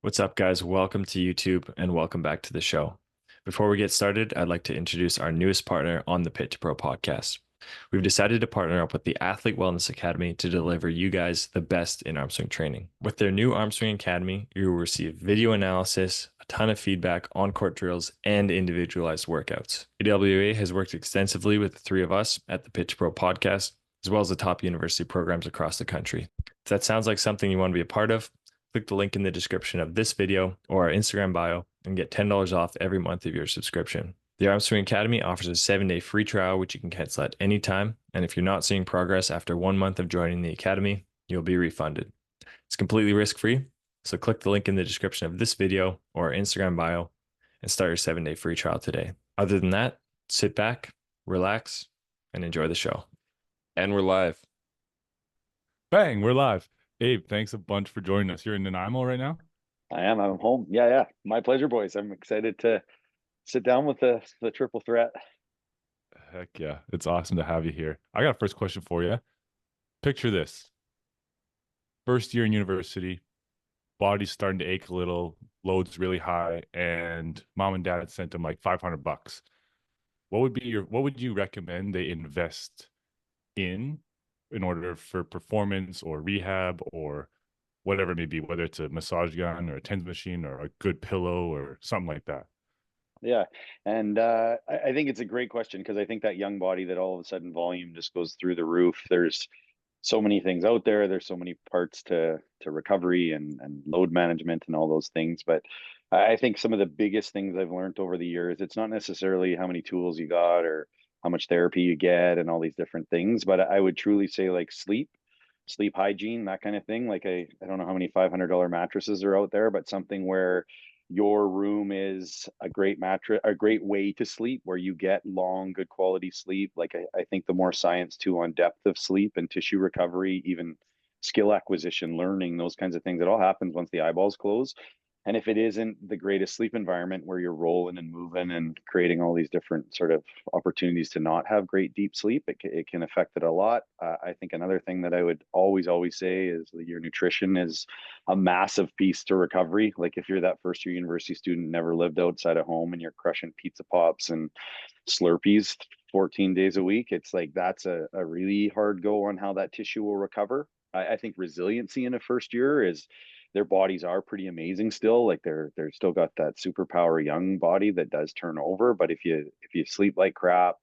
What's up, guys? Welcome to YouTube and welcome back to the show. Before we get started, I'd like to introduce our newest partner on the Pit to Pro podcast. We've decided to partner up with the Athlete Wellness Academy to deliver you guys the best in arm swing training. With their new Arm Swing Academy, you will receive video analysis, a ton of feedback, on-court drills, and individualized workouts. AWA has worked extensively with the three of us at the Pit to Pro podcast, as well as the top university programs across the country. If that sounds like something you want to be a part of, click the link in the description of this video or our Instagram bio and get $10 off every month of your subscription. The Arm Swing Academy offers a 7-day free trial, which you can cancel at any time. And if you're not seeing progress after 1 month of joining the Academy, you'll be refunded. It's completely risk-free, so click the link in the description of this video or our Instagram bio and start your 7-day free trial today. Other than that, sit back, relax, and enjoy the show. And we're live. Bang, we're live. Abe, thanks a bunch for joining us. You're in Nanaimo right now? I am. I'm home. Yeah. My pleasure, boys. I'm excited to sit down with the triple threat. Heck yeah. It's awesome to have you here. I got a first question for you. Picture this. First year in university, body's starting to ache a little, load's really high, and mom and dad sent them like $500. What would you recommend they invest in order for performance or rehab or whatever it may be, whether it's a massage gun or a TENS machine or a good pillow or something like that? Yeah. And I think it's a great question because I think that young body that all of a sudden volume just goes through the roof. There's so many things out there. There's so many parts to recovery and load management and all those things. But I think some of the biggest things I've learned over the years, it's not necessarily how many tools you got or how much therapy you get and all these different things. But I would truly say like sleep hygiene, that kind of thing. Like I don't know how many $500 mattresses are out there, but something where your room is a great mattress, a great way to sleep, where you get long, good quality sleep. Like I think the more science too on depth of sleep and tissue recovery, even skill acquisition, learning, those kinds of things, it all happens once the eyeballs close. And if it isn't the greatest sleep environment where you're rolling and moving and creating all these different sort of opportunities to not have great deep sleep, it can affect it a lot. I think another thing that I would always say is your nutrition is a massive piece to recovery. Like if you're that first year university student, never lived outside of home and you're crushing pizza pops and Slurpees 14 days a week, it's like that's a really hard go on how that tissue will recover. I think resiliency in a first year is their bodies are pretty amazing still. Like they're still got that superpower young body that does turn over. But if you sleep like crap,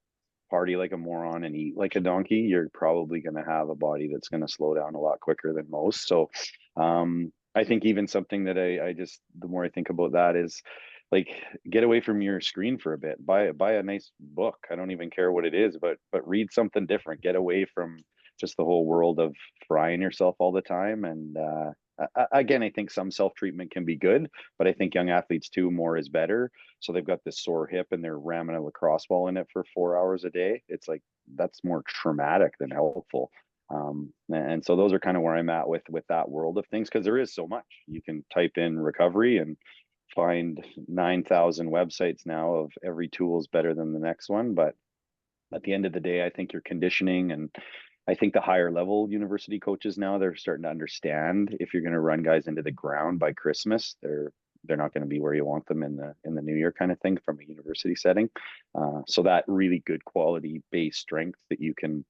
party like a moron, and eat like a donkey, you're probably going to have a body that's going to slow down a lot quicker than most. So I think even something that I just, the more I think about that is like get away from your screen for a bit. Buy a nice book. I don't even care what it is, but read something different. Get away from just the whole world of frying yourself all the time. And again, I think some self-treatment can be good, but I think young athletes too, more is better. So they've got this sore hip and they're ramming a lacrosse ball in it for 4 hours a day. It's like that's more traumatic than helpful. And so those are kind of where I'm at with that world of things, because there is so much. You can type in recovery and find 9,000 websites now of every tool is better than the next one. But at the end of the day, I think your conditioning, and I think the higher level university coaches now, they're starting to understand if you're going to run guys into the ground by Christmas, they're not going to be where you want them in the new year kind of thing from a university setting. So that really good quality base strength that you can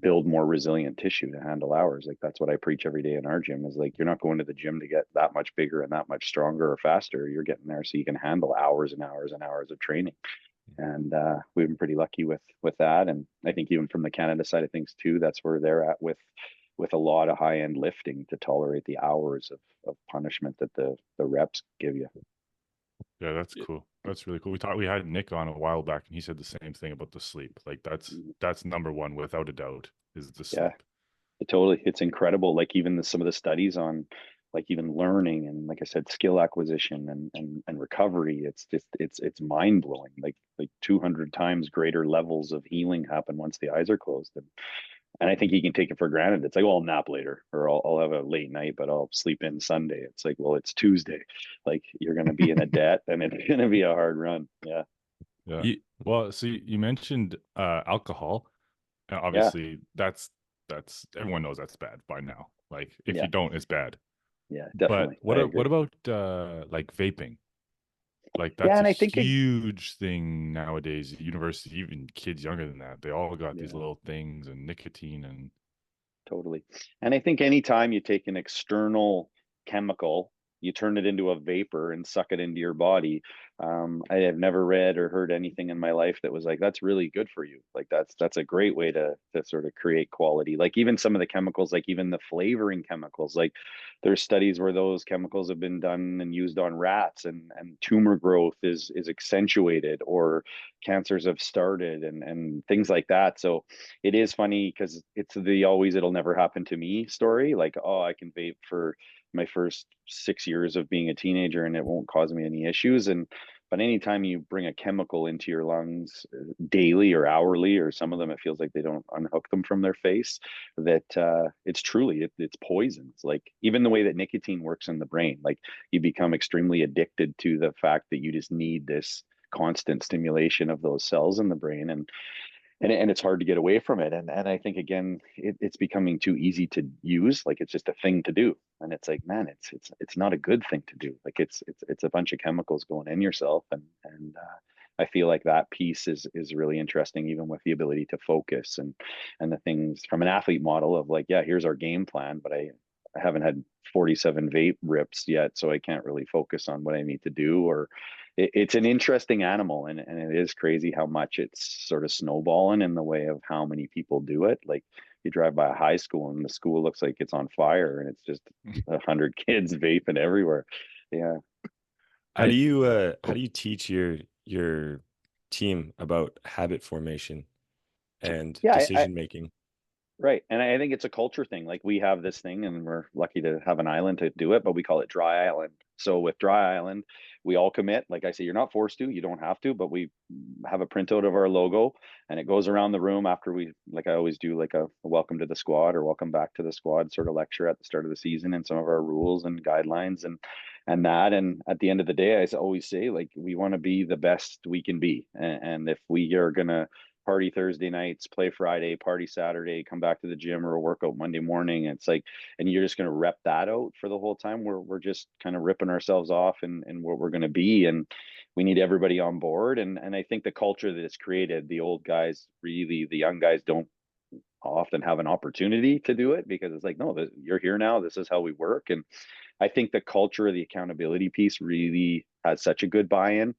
build more resilient tissue to handle hours. Like that's what I preach every day in our gym is like, you're not going to the gym to get that much bigger and that much stronger or faster. You're getting there so you can handle hours and hours and hours of training. And we've been pretty lucky with that. And I think even from the Canada side of things too, that's where they're at with a lot of high end lifting to tolerate the hours of punishment that the reps give you. Yeah, that's cool. That's really cool. We had Nick on a while back and he said the same thing about the sleep. Like that's number one without a doubt is the sleep. Yeah, totally. It's incredible. Like even some of the studies on like even learning and like I said, skill acquisition and recovery, it's mind blowing. Like 200 times greater levels of healing happen once the eyes are closed. And I think you can take it for granted. It's like, well, I'll nap later, or I'll have a late night, but I'll sleep in Sunday. It's like, well, it's Tuesday. Like you're going to be in a debt, and it's going to be a hard run. Yeah. Yeah. Well, so you mentioned alcohol. Obviously, that's everyone knows that's bad by now. Like if you don't, it's bad. Yeah, But definitely. I what agree. about like vaping? Like Yeah, that's a and I think huge thing nowadays. University, even kids younger than that, they all got these yeah. little things and nicotine and Totally. And I think anytime you take an external chemical, you turn it into a vapor and suck it into your body. I have never read or heard anything in my life that was like, that's really good for you. Like that's a great way to sort of create quality. Like even some of the chemicals, like even the flavoring chemicals, like there's studies where those chemicals have been done and used on rats and tumor growth is accentuated or cancers have started and things like that. So it is funny because it's the always it'll never happen to me story. Like, oh, I can vape for my first 6 years of being a teenager and it won't cause me any issues. And but anytime you bring a chemical into your lungs daily or hourly, or some of them, it feels like they don't unhook them from their face. That it's truly it's poison. It's like even the way that nicotine works in the brain. Like you become extremely addicted to the fact that you just need this constant stimulation of those cells in the brain and it's hard to get away from it and I think again it's becoming too easy to use, like it's just a thing to do, and it's like, man, it's not a good thing to do, like it's a bunch of chemicals going in yourself and I feel like that piece is really interesting, even with the ability to focus and the things from an athlete model of like, yeah, here's our game plan, but I haven't had 47 vape rips yet, so I can't really focus on what I need to do. Or it's an interesting animal, and it is crazy how much it's sort of snowballing in the way of how many people do it. Like you drive by a high school and the school looks like it's on fire, and it's just 100 kids vaping everywhere. Yeah. I How do you teach your team about habit formation and Yeah, decision making? right. And I think it's a culture thing. Like we have this thing, and we're lucky to have an island to do it, but we call it Dry Island. So with Dry Island, we all commit. Like I say, you're not forced to, you don't have to, but we have a printout of our logo and it goes around the room after we, like I always do, like a welcome to the squad or welcome back to the squad sort of lecture at the start of the season and some of our rules and guidelines and that. And at the end of the day, I always say, like, we want to be the best we can be. And if we are going to party Thursday nights, play Friday, party Saturday, come back to the gym or a workout Monday morning. It's like, and you're just going to rep that out for the whole time. We're just kind of ripping ourselves off and what we're going to be. And we need everybody on board. And I think the culture that it's created, the old guys, really, the young guys don't often have an opportunity to do it because it's like, no, you're here now. This is how we work. And I think the culture of the accountability piece really has such a good buy-in.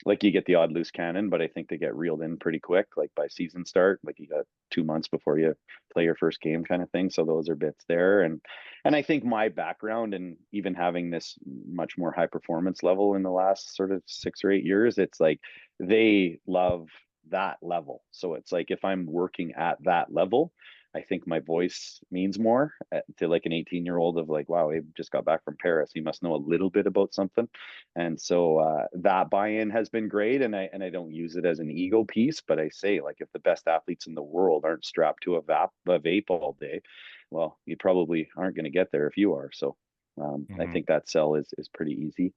Like you get the odd loose cannon, but I think they get reeled in pretty quick, like by season start, like you got 2 months before you play your first game kind of thing. So those are bits there. And I think my background and even having this much more high performance level in the last sort of 6 or 8 years, it's like they love that level. So it's like if I'm working at that level, I think my voice means more to like an 18-year-old of like, wow, he just got back from Paris. He must know a little bit about something. And so that buy-in has been great. And I don't use it as an ego piece, but I say, like, if the best athletes in the world aren't strapped to a vape all day, well, you probably aren't going to get there if you are. So I Mhm. think that sell is pretty easy.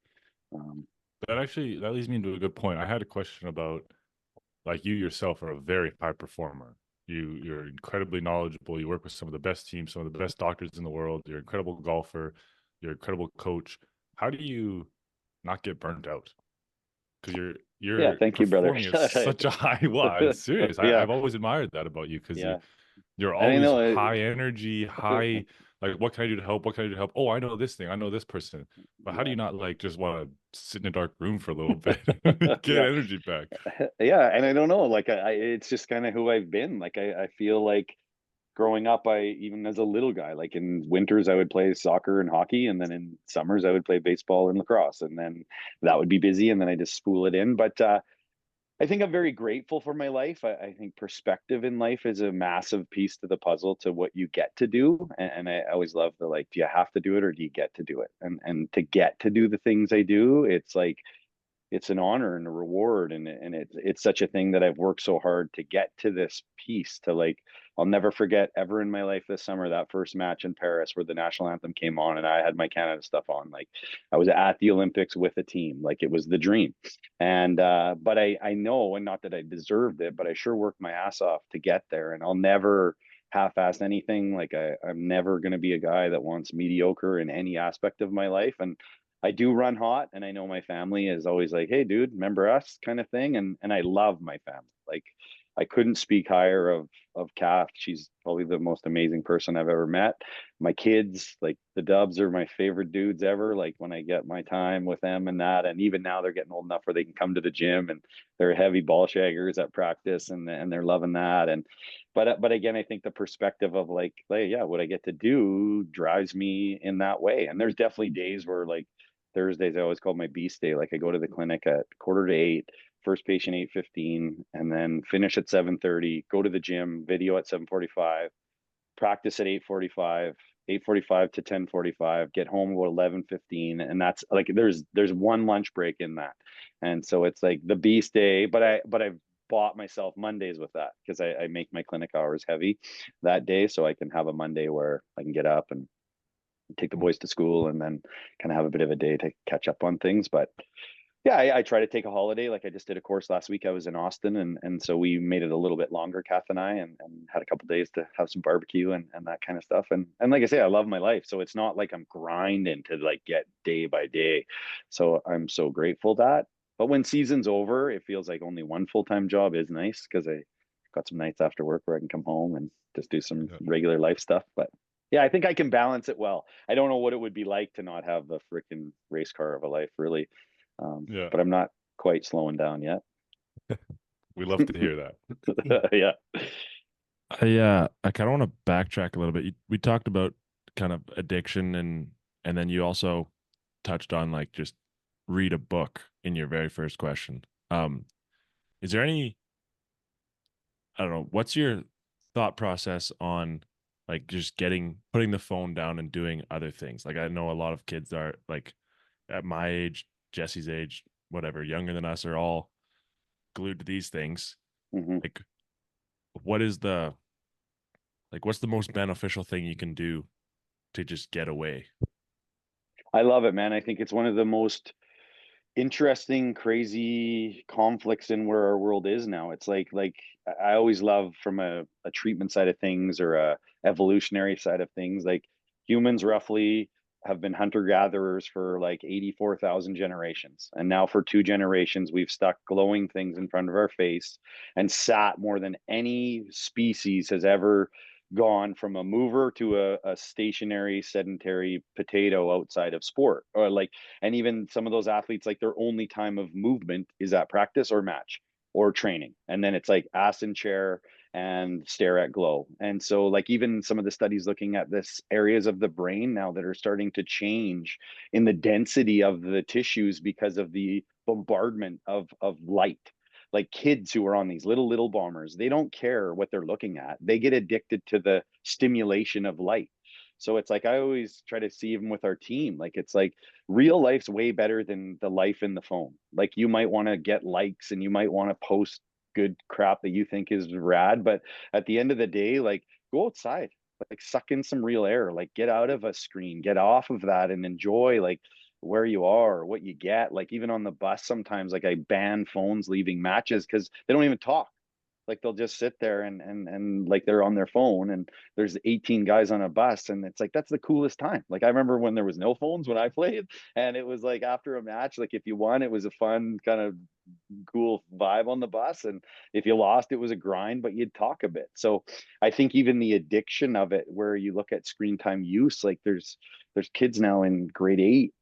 Um, that leads me into a good point. I had a question about, like, you yourself are a very high performer. You're incredibly knowledgeable. You work with some of the best teams, some of the best doctors in the world. You're an incredible golfer. You're an incredible coach. How do you not get burnt out? Because yeah, you're thank you, brother. performing at such a high. Well, I'm serious. Yeah, I've always admired that about you because yeah. you're And I always know high energy, high, like, what can I do to help? What can I do to help? Oh, I know this thing. I know this person. But how do yeah. you not, like, just want to sit in a dark room for a little bit, get Yeah. energy back? Yeah, and I don't know, like it's just kind of who I've been. Like I feel like growing up, I even as a little guy, like in winters I would play soccer and hockey, and then in summers I would play baseball and lacrosse, and then that would be busy, and then I just spool it in. But I think I'm very grateful for my life. I think perspective in life is a massive piece to the puzzle to what you get to do. And I always love the, like, do you have to do it or do you get to do it? And to get to do the things I do, it's like it's an honor and a reward, and it's such a thing that I've worked so hard to get to this piece to, like, I'll never forget ever in my life this summer that first match in Paris where the national anthem came on and I had my Canada stuff on. Like I was at the Olympics with a team, like it was the dream. And but I know, and not that I deserved it, but I sure worked my ass off to get there, and I'll never half-ass anything. Like I'm never going to be a guy that wants mediocre in any aspect of my life. And I do run hot, and I know my family is always like, "Hey, dude, remember us?" kind of thing. And I love my family. Like I couldn't speak higher of Kath. She's probably the most amazing person I've ever met. My kids, like the Dubs, are my favorite dudes ever. Like when I get my time with them and that, and even now they're getting old enough where they can come to the gym, and they're heavy ball shaggers at practice, and they're loving that. And but again, I think the perspective of like, hey, yeah, what I get to do drives me in that way. And there's definitely days where like Thursdays I always call my beast day. Like I go to the clinic at 7:45, first patient 8:15, and then finish at 7:30, go to the gym, video at 7:45, practice at 8:45, 8:45 to 10:45, get home about 11:15, and that's like there's one lunch break in that. And so it's like the beast day, but I've bought myself Mondays with that because I make my clinic hours heavy that day, so I can have a Monday where I can get up and take the boys to school and then kind of have a bit of a day to catch up on things. But yeah, I try to take a holiday. Like I just did a course last week. I was in Austin, and so we made it a little bit longer, Kath and I, and had a couple days to have some barbecue and that kind of stuff. And like I say, I love my life, so it's not like I'm grinding to like get day by day. So I'm so grateful that. But when season's over, it feels like only one full-time job is nice because I got some nights after work where I can come home and just do some Yeah. regular life stuff. But yeah, I think I can balance it well. I don't know what it would be like to not have the freaking race car of a life, really. Yeah. But I'm not quite slowing down yet. We love to hear that. Yeah. I kind of want to backtrack a little bit. We talked about kind of addiction, and then you also touched on like just read a book in your very first question. Is there any, I don't know, what's your thought process on like just putting the phone down and doing other things? Like I know a lot of kids are like at my age, Jesse's age, whatever, younger than us, are all glued to these things. Hmm. Like what is the what's the most beneficial thing you can do to just get away? I love it, man. I think it's one of the most interesting, crazy conflicts in where our world is now. It's like I always love from a treatment side of things or a evolutionary side of things. Like humans roughly have been hunter gatherers for like 84,000 generations. And now for 2 generations, we've stuck glowing things in front of our face and sat more than any species has ever gone from a mover to a stationary sedentary potato outside of sport or like. And even some of those athletes, like their only time of movement is at practice or match or training. And then it's like ass in chair and stare at glow. And so like even some of the studies looking at this areas of the brain now that are starting to change in the density of the tissues because of the bombardment of light. Like kids who are on these little bombers, they don't care what they're looking at. They get addicted to the stimulation of light. So it's like I always try to see even with our team, like it's like real life's way better than the life in the phone. Like you might want to get likes and you might want to post good crap that you think is rad, but at the end of the day, like go outside, like suck in some real air, like get out of a screen, get off of that and enjoy like where you are, what you get. Like even on the bus sometimes like I ban phones leaving matches because they don't even talk. Like they'll just sit there and like they're on their phone and there's 18 guys on a bus and it's like that's the coolest time. Like I remember when there was no phones when I played and it was like after a match, like if you won it was a fun kind of cool vibe on the bus, and if you lost it was a grind but you'd talk a bit. So I think even the addiction of it where you look at screen time use, like there's kids now in grade 8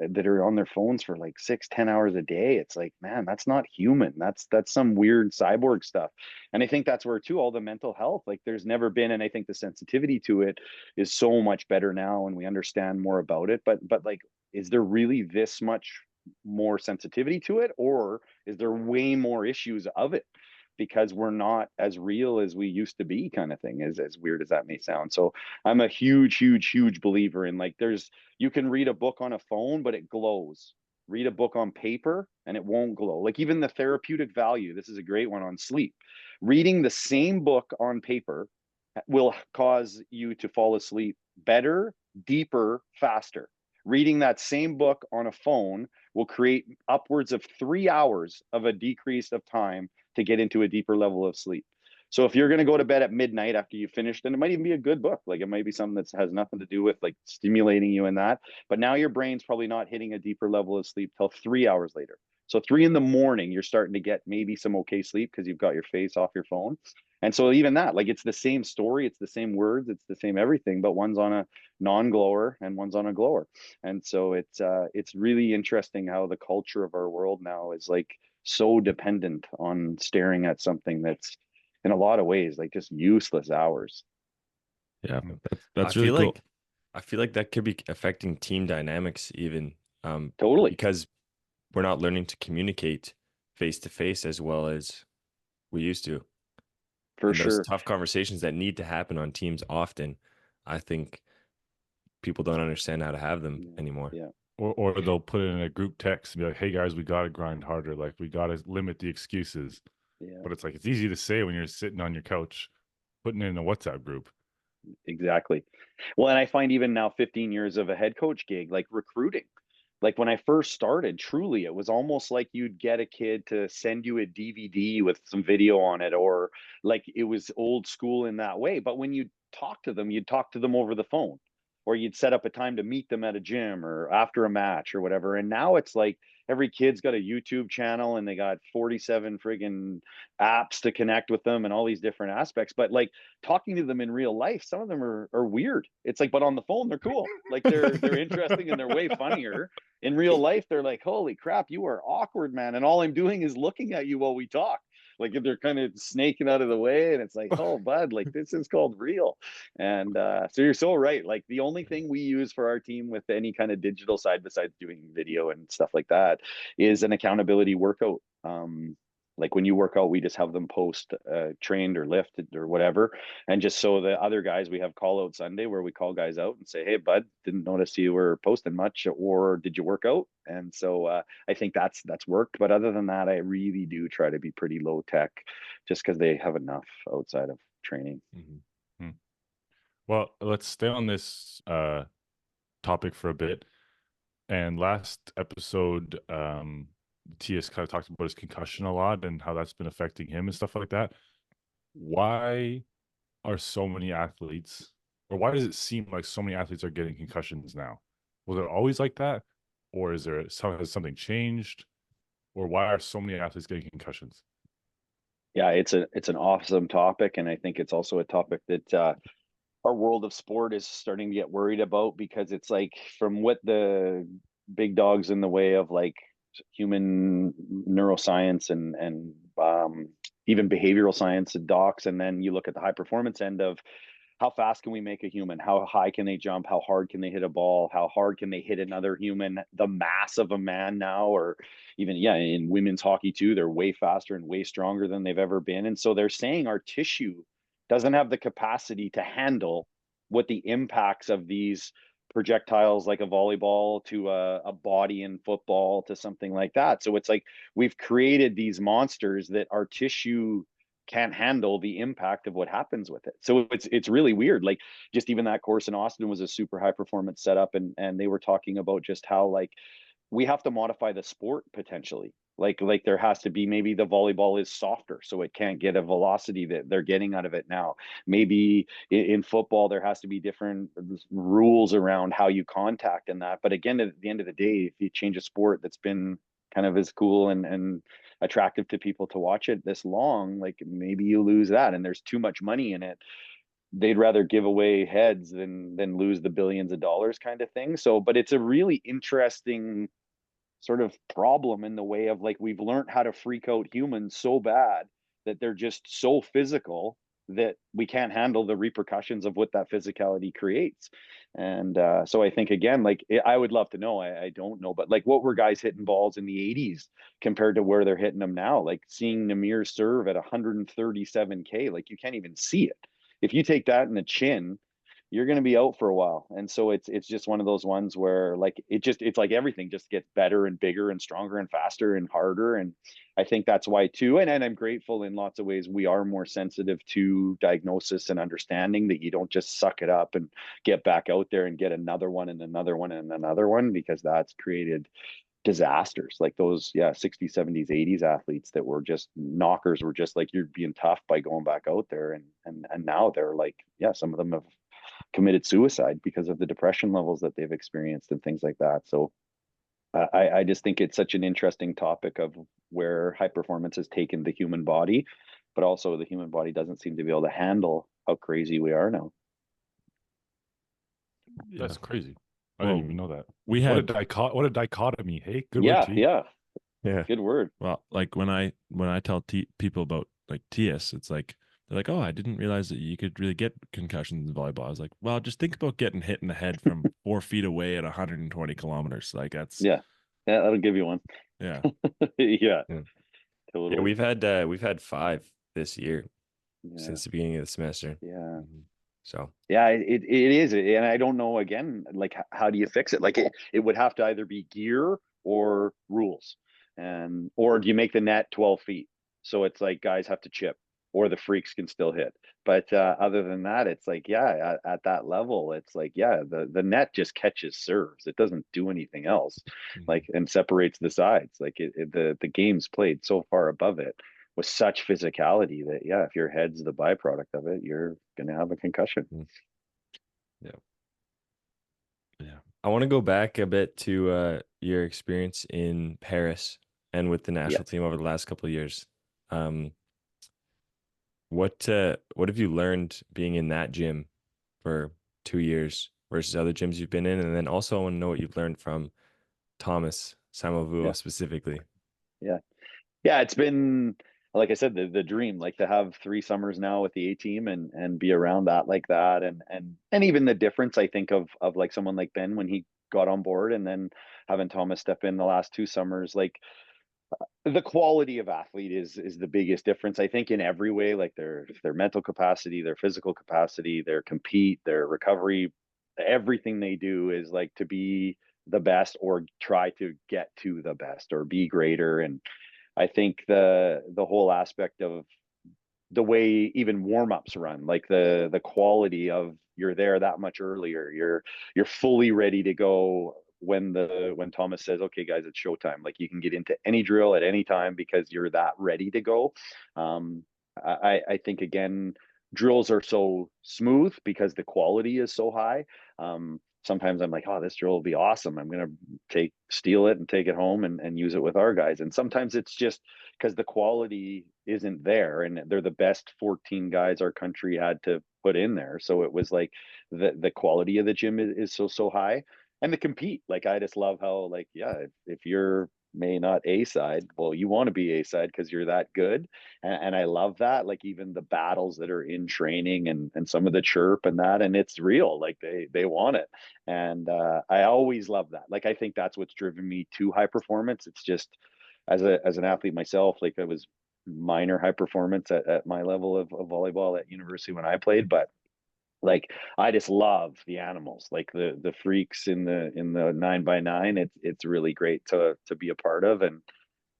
that are on their phones for like 6-10 hours a day. It's like, man, that's not human. That's some weird cyborg stuff. And I think that's where too all the mental health, like there's never been, and I think the sensitivity to it is so much better now and we understand more about it. But like, is there really this much more sensitivity to it, or is there way more issues of it because we're not as real as we used to be, kind of thing, as weird as that may sound. So I'm a huge believer in like there's you can read a book on a phone but it glows, read a book on paper and it won't glow. Like even the therapeutic value, this is a great one on sleep. Reading the same book on paper will cause you to fall asleep better, deeper, faster. Reading that same book on a phone will create upwards of 3 hours of a decrease of time to get into a deeper level of sleep. So if you're going to go to bed at midnight after you finished, and it might even be a good book, like it might be something that has nothing to do with like stimulating you in that, but now your brain's probably not hitting a deeper level of sleep till 3 hours later. So 3 in the morning, you're starting to get maybe some okay sleep because you've got your face off your phone. And so even that, like it's the same story, it's the same words, it's the same everything, but one's on a non-glower and one's on a glower. And so it's really interesting how the culture of our world now is like so dependent on staring at something that's in a lot of ways like just useless hours. Yeah, That's I really feel cool. like I feel like that could be affecting team dynamics even, Totally. because we're not learning to communicate face to face as well as we used to. For And those sure. tough conversations that need to happen on teams often, I think people don't understand how to have them Yeah. anymore. Yeah. Or they'll put it in a group text and be like, "Hey guys, we got to grind harder. Like we got to limit the excuses." Yeah. But it's like it's easy to say when you're sitting on your couch, putting it in a WhatsApp group. Exactly. Well, and I find even now 15 years of a head coach gig, like recruiting. Like when I first started, truly, it was almost like you'd get a kid to send you a DVD with some video on it, or like it was old school in that way. But when you talk to them, you'd talk to them over the phone, or you'd set up a time to meet them at a gym or after a match or whatever. And now it's like every kid's got a YouTube channel and they got 47 friggin' apps to connect with them and all these different aspects. But like talking to them in real life, some of them are weird. It's like, but on the phone, they're cool. Like they're interesting and they're way funnier. In real life, they're like, holy crap, you are awkward, man. And all I'm doing is looking at you while we talk. Like if they're kind of snaking out of the way, and it's like, oh, bud, like this is called real. And so you're so right. Like the only thing we use for our team with any kind of digital side besides doing video and stuff like that is an accountability workout. Like when you work out, we just have them post trained or lifted or whatever. And just so the other guys, we have call out Sunday where we call guys out and say, hey, bud, didn't notice you were posting much, or did you work out? And so I think that's worked. But other than that, I really do try to be pretty low tech just because they have enough outside of training. Mm-hmm. Well, let's stay on this topic for a bit. And last episode, TS kind of talked about his concussion a lot and how that's been affecting him and stuff like that. Why are so many athletes, or why does it seem like so many athletes are getting concussions now? Was it always like that, or has something changed, or why are so many athletes getting concussions? Yeah, it's an awesome topic, and I think it's also a topic that our world of sport is starting to get worried about, because it's like from what the big dogs in the way of like human neuroscience and even behavioral science and docs, and then you look at the high performance end of how fast can we make a human, how high can they jump, how hard can they hit a ball, how hard can they hit another human, the mass of a man now, or even in women's hockey too, they're way faster and way stronger than they've ever been. And so they're saying our tissue doesn't have the capacity to handle what the impacts of these projectiles, like a volleyball to a body in football to something like that. So it's like we've created these monsters that our tissue can't handle the impact of what happens with it. So it's really weird. Like just even that course in Austin was a super high performance setup, and they were talking about just how like we have to modify the sport potentially. Like there has to be, maybe the volleyball is softer so it can't get a velocity that they're getting out of it now. Maybe in football there has to be different rules around how you contact and that. But again, at the end of the day, if you change a sport that's been kind of as cool and attractive to people to watch it this long, like maybe you lose that, and there's too much money in it. They'd rather give away heads than lose the billions of dollars kind of thing. So, but it's a really interesting sort of problem in the way of like we've learned how to freak out humans so bad that they're just so physical that we can't handle the repercussions of what that physicality creates. And so I think again, like I would love to know, I don't know, but like what were guys hitting balls in the 80s compared to where they're hitting them now? Like seeing Namir serve at 137K, like you can't even see it. If you take that in the chin, you're going to be out for a while. And so it's just one of those ones where like it's like everything just gets better and bigger and stronger and faster and harder. And I think that's why too, and I'm grateful in lots of ways we are more sensitive to diagnosis and understanding, that you don't just suck it up and get back out there and get another one and another one and another one, because that's created disasters, like those 60s, 70s, 80s athletes that were just knockers, were just like, you're being tough by going back out there. And now they're like, some of them have committed suicide because of the depression levels that they've experienced and things like that. So I just think it's such an interesting topic of where high performance has taken the human body, but also the human body doesn't seem to be able to handle how crazy we are now. That's crazy. I Well, didn't even know that. we What a had what a dichotomy. Hey, good word, T. yeah. Good word. Well, like when I tell people about like TS, it's like they're like, "Oh, I didn't realize that you could really get concussions in volleyball." I was like, "Well, just think about getting hit in the head from 4 feet away at 120 kilometers. Like that's Yeah, that'll give you one. yeah, Yeah, Yeah. totally. Yeah, we've had 5 this year since the beginning of the semester. Yeah. So Yeah, it is. And I don't know, again, like, how do you fix it? Like, it would have to either be gear or rules. Or do you make the net 12 feet? So it's like guys have to chip, or the freaks can still hit. But other than that, it's like, at that level, it's like, the net just catches serves. It doesn't do anything else, like, and separates the sides. Like, the game's played so far above it with such physicality that, if your head's the byproduct of it, you're gonna have a concussion. yeah. I want to go back a bit to your experience in Paris and with the national team over the last couple of years. What have you learned being in that gym for 2 years versus other gyms you've been in? And then also I want to know what you've learned from Thomas Samovuo specifically. Yeah, it's been, like I said, the dream, like, to have 3 summers now with the A team and be around that, like that, and even the difference, I think, of like someone like Ben when he got on board, and then having Thomas step in the last 2 summers. Like, the quality of athlete is the biggest difference, I think, in every way, like their mental capacity, their physical capacity, their compete, their recovery. Everything they do is like to be the best, or try to get to the best, or be greater. And I think the whole aspect of the way even warm-ups run, like the quality of, you're there that much earlier, you're fully ready to go when Thomas says, okay guys, it's showtime. Like, you can get into any drill at any time because you're that ready to go. I think, again, drills are so smooth because the quality is so high. Sometimes I'm like, oh, this drill will be awesome, I'm gonna steal it and take it home and use it with our guys. And sometimes it's just because the quality isn't there, and they're the best 14 guys our country had to put in there. So it was like the quality of the gym is so high. And the compete, like, I just love how, like, if you're may not A side, well, you want to be A side because you're that good. And I love that, like, even the battles that are in training, and some of the chirp and that, and it's real, like they want it. And I always love that. Like, I think that's what's driven me to high performance. It's just, as an athlete myself, like, I was minor high performance at my level of volleyball at university when I played, but like, I just love the animals, like the freaks in the 9x9. It's really great to be a part of. And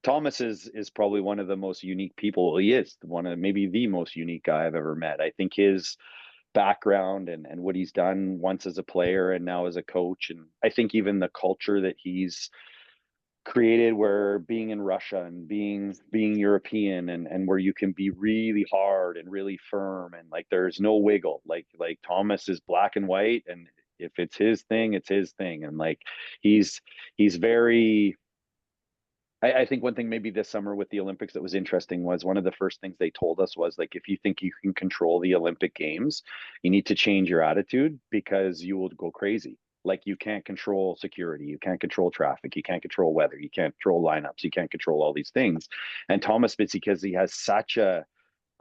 Thomas is probably one of the most unique people. He is one of, maybe the most unique guy I've ever met. I think his background and what he's done once as a player and now as a coach, and I think even the culture that he's created, where being in Russia and being European, and where you can be really hard and really firm, and like there's no wiggle. Like Thomas is black and white, and if it's his thing, it's his thing. And like, he's very, I think one thing maybe this summer with the Olympics that was interesting was, one of the first things they told us was, like, if you think you can control the Olympic Games, you need to change your attitude, because you will go crazy. Like, you can't control security, you can't control traffic, you can't control weather, you can't control lineups, you can't control all these things. And Thomas Fitz, because he has such a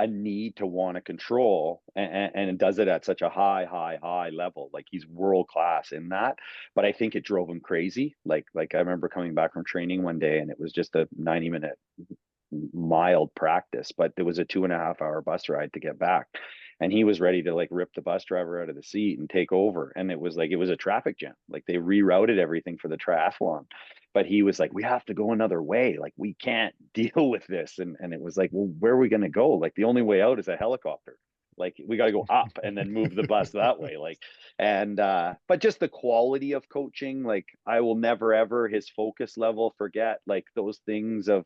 need to want to control, and does it at such a high level. Like, he's world class in that. But I think it drove him crazy. Like I remember coming back from training one day, and it was just a 90-minute mild practice, but there was a 2.5 hour bus ride to get back. And he was ready to, like, rip the bus driver out of the seat and take over. And it was a traffic jam. Like, they rerouted everything for the triathlon. But he was like, we have to go another way. Like, we can't deal with this. And it was like, well, where are we going to go? Like, the only way out is a helicopter. Like we got to go up and then move the bus that way. Like, and but just the quality of coaching, like I will never ever his focus level forget like those things of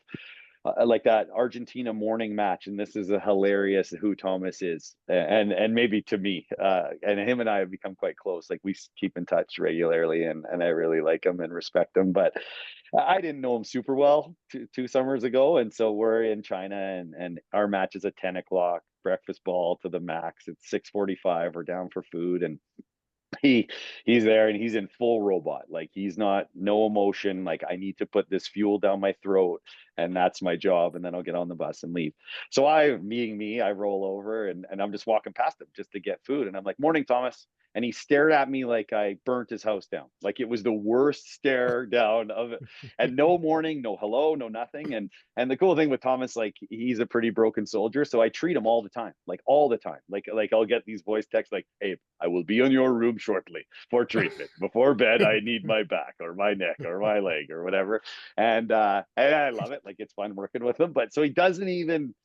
like that Argentina morning match, and this is a hilarious who Thomas is, and maybe to me, and him and I have become quite close. Like we keep in touch regularly, and I really like him and respect him. But I didn't know him super well two summers ago, and so we're in China, and our match is at 10 o'clock. Breakfast ball to the max. It's 6:45. We're down for food, and he he's there and he's in full robot, like he's not, no emotion, like I need to put this fuel down my throat and that's my job, and then I'll get on the bus and leave. So being me, I roll over, and I'm just walking past him just to get food, and I'm like, morning Thomas, and he stared at me like I burnt his house down. Like it was the worst stare down of it, and no morning, no hello, no nothing. And the cool thing with Thomas, like he's a pretty broken soldier, so I treat him all the time, like all the time. Like I'll get these voice texts like, "Hey, I will be in your room shortly for treatment. Before bed, I need my back or my neck or my leg or whatever." And I love it. Like it's fun working with him. But so he doesn't even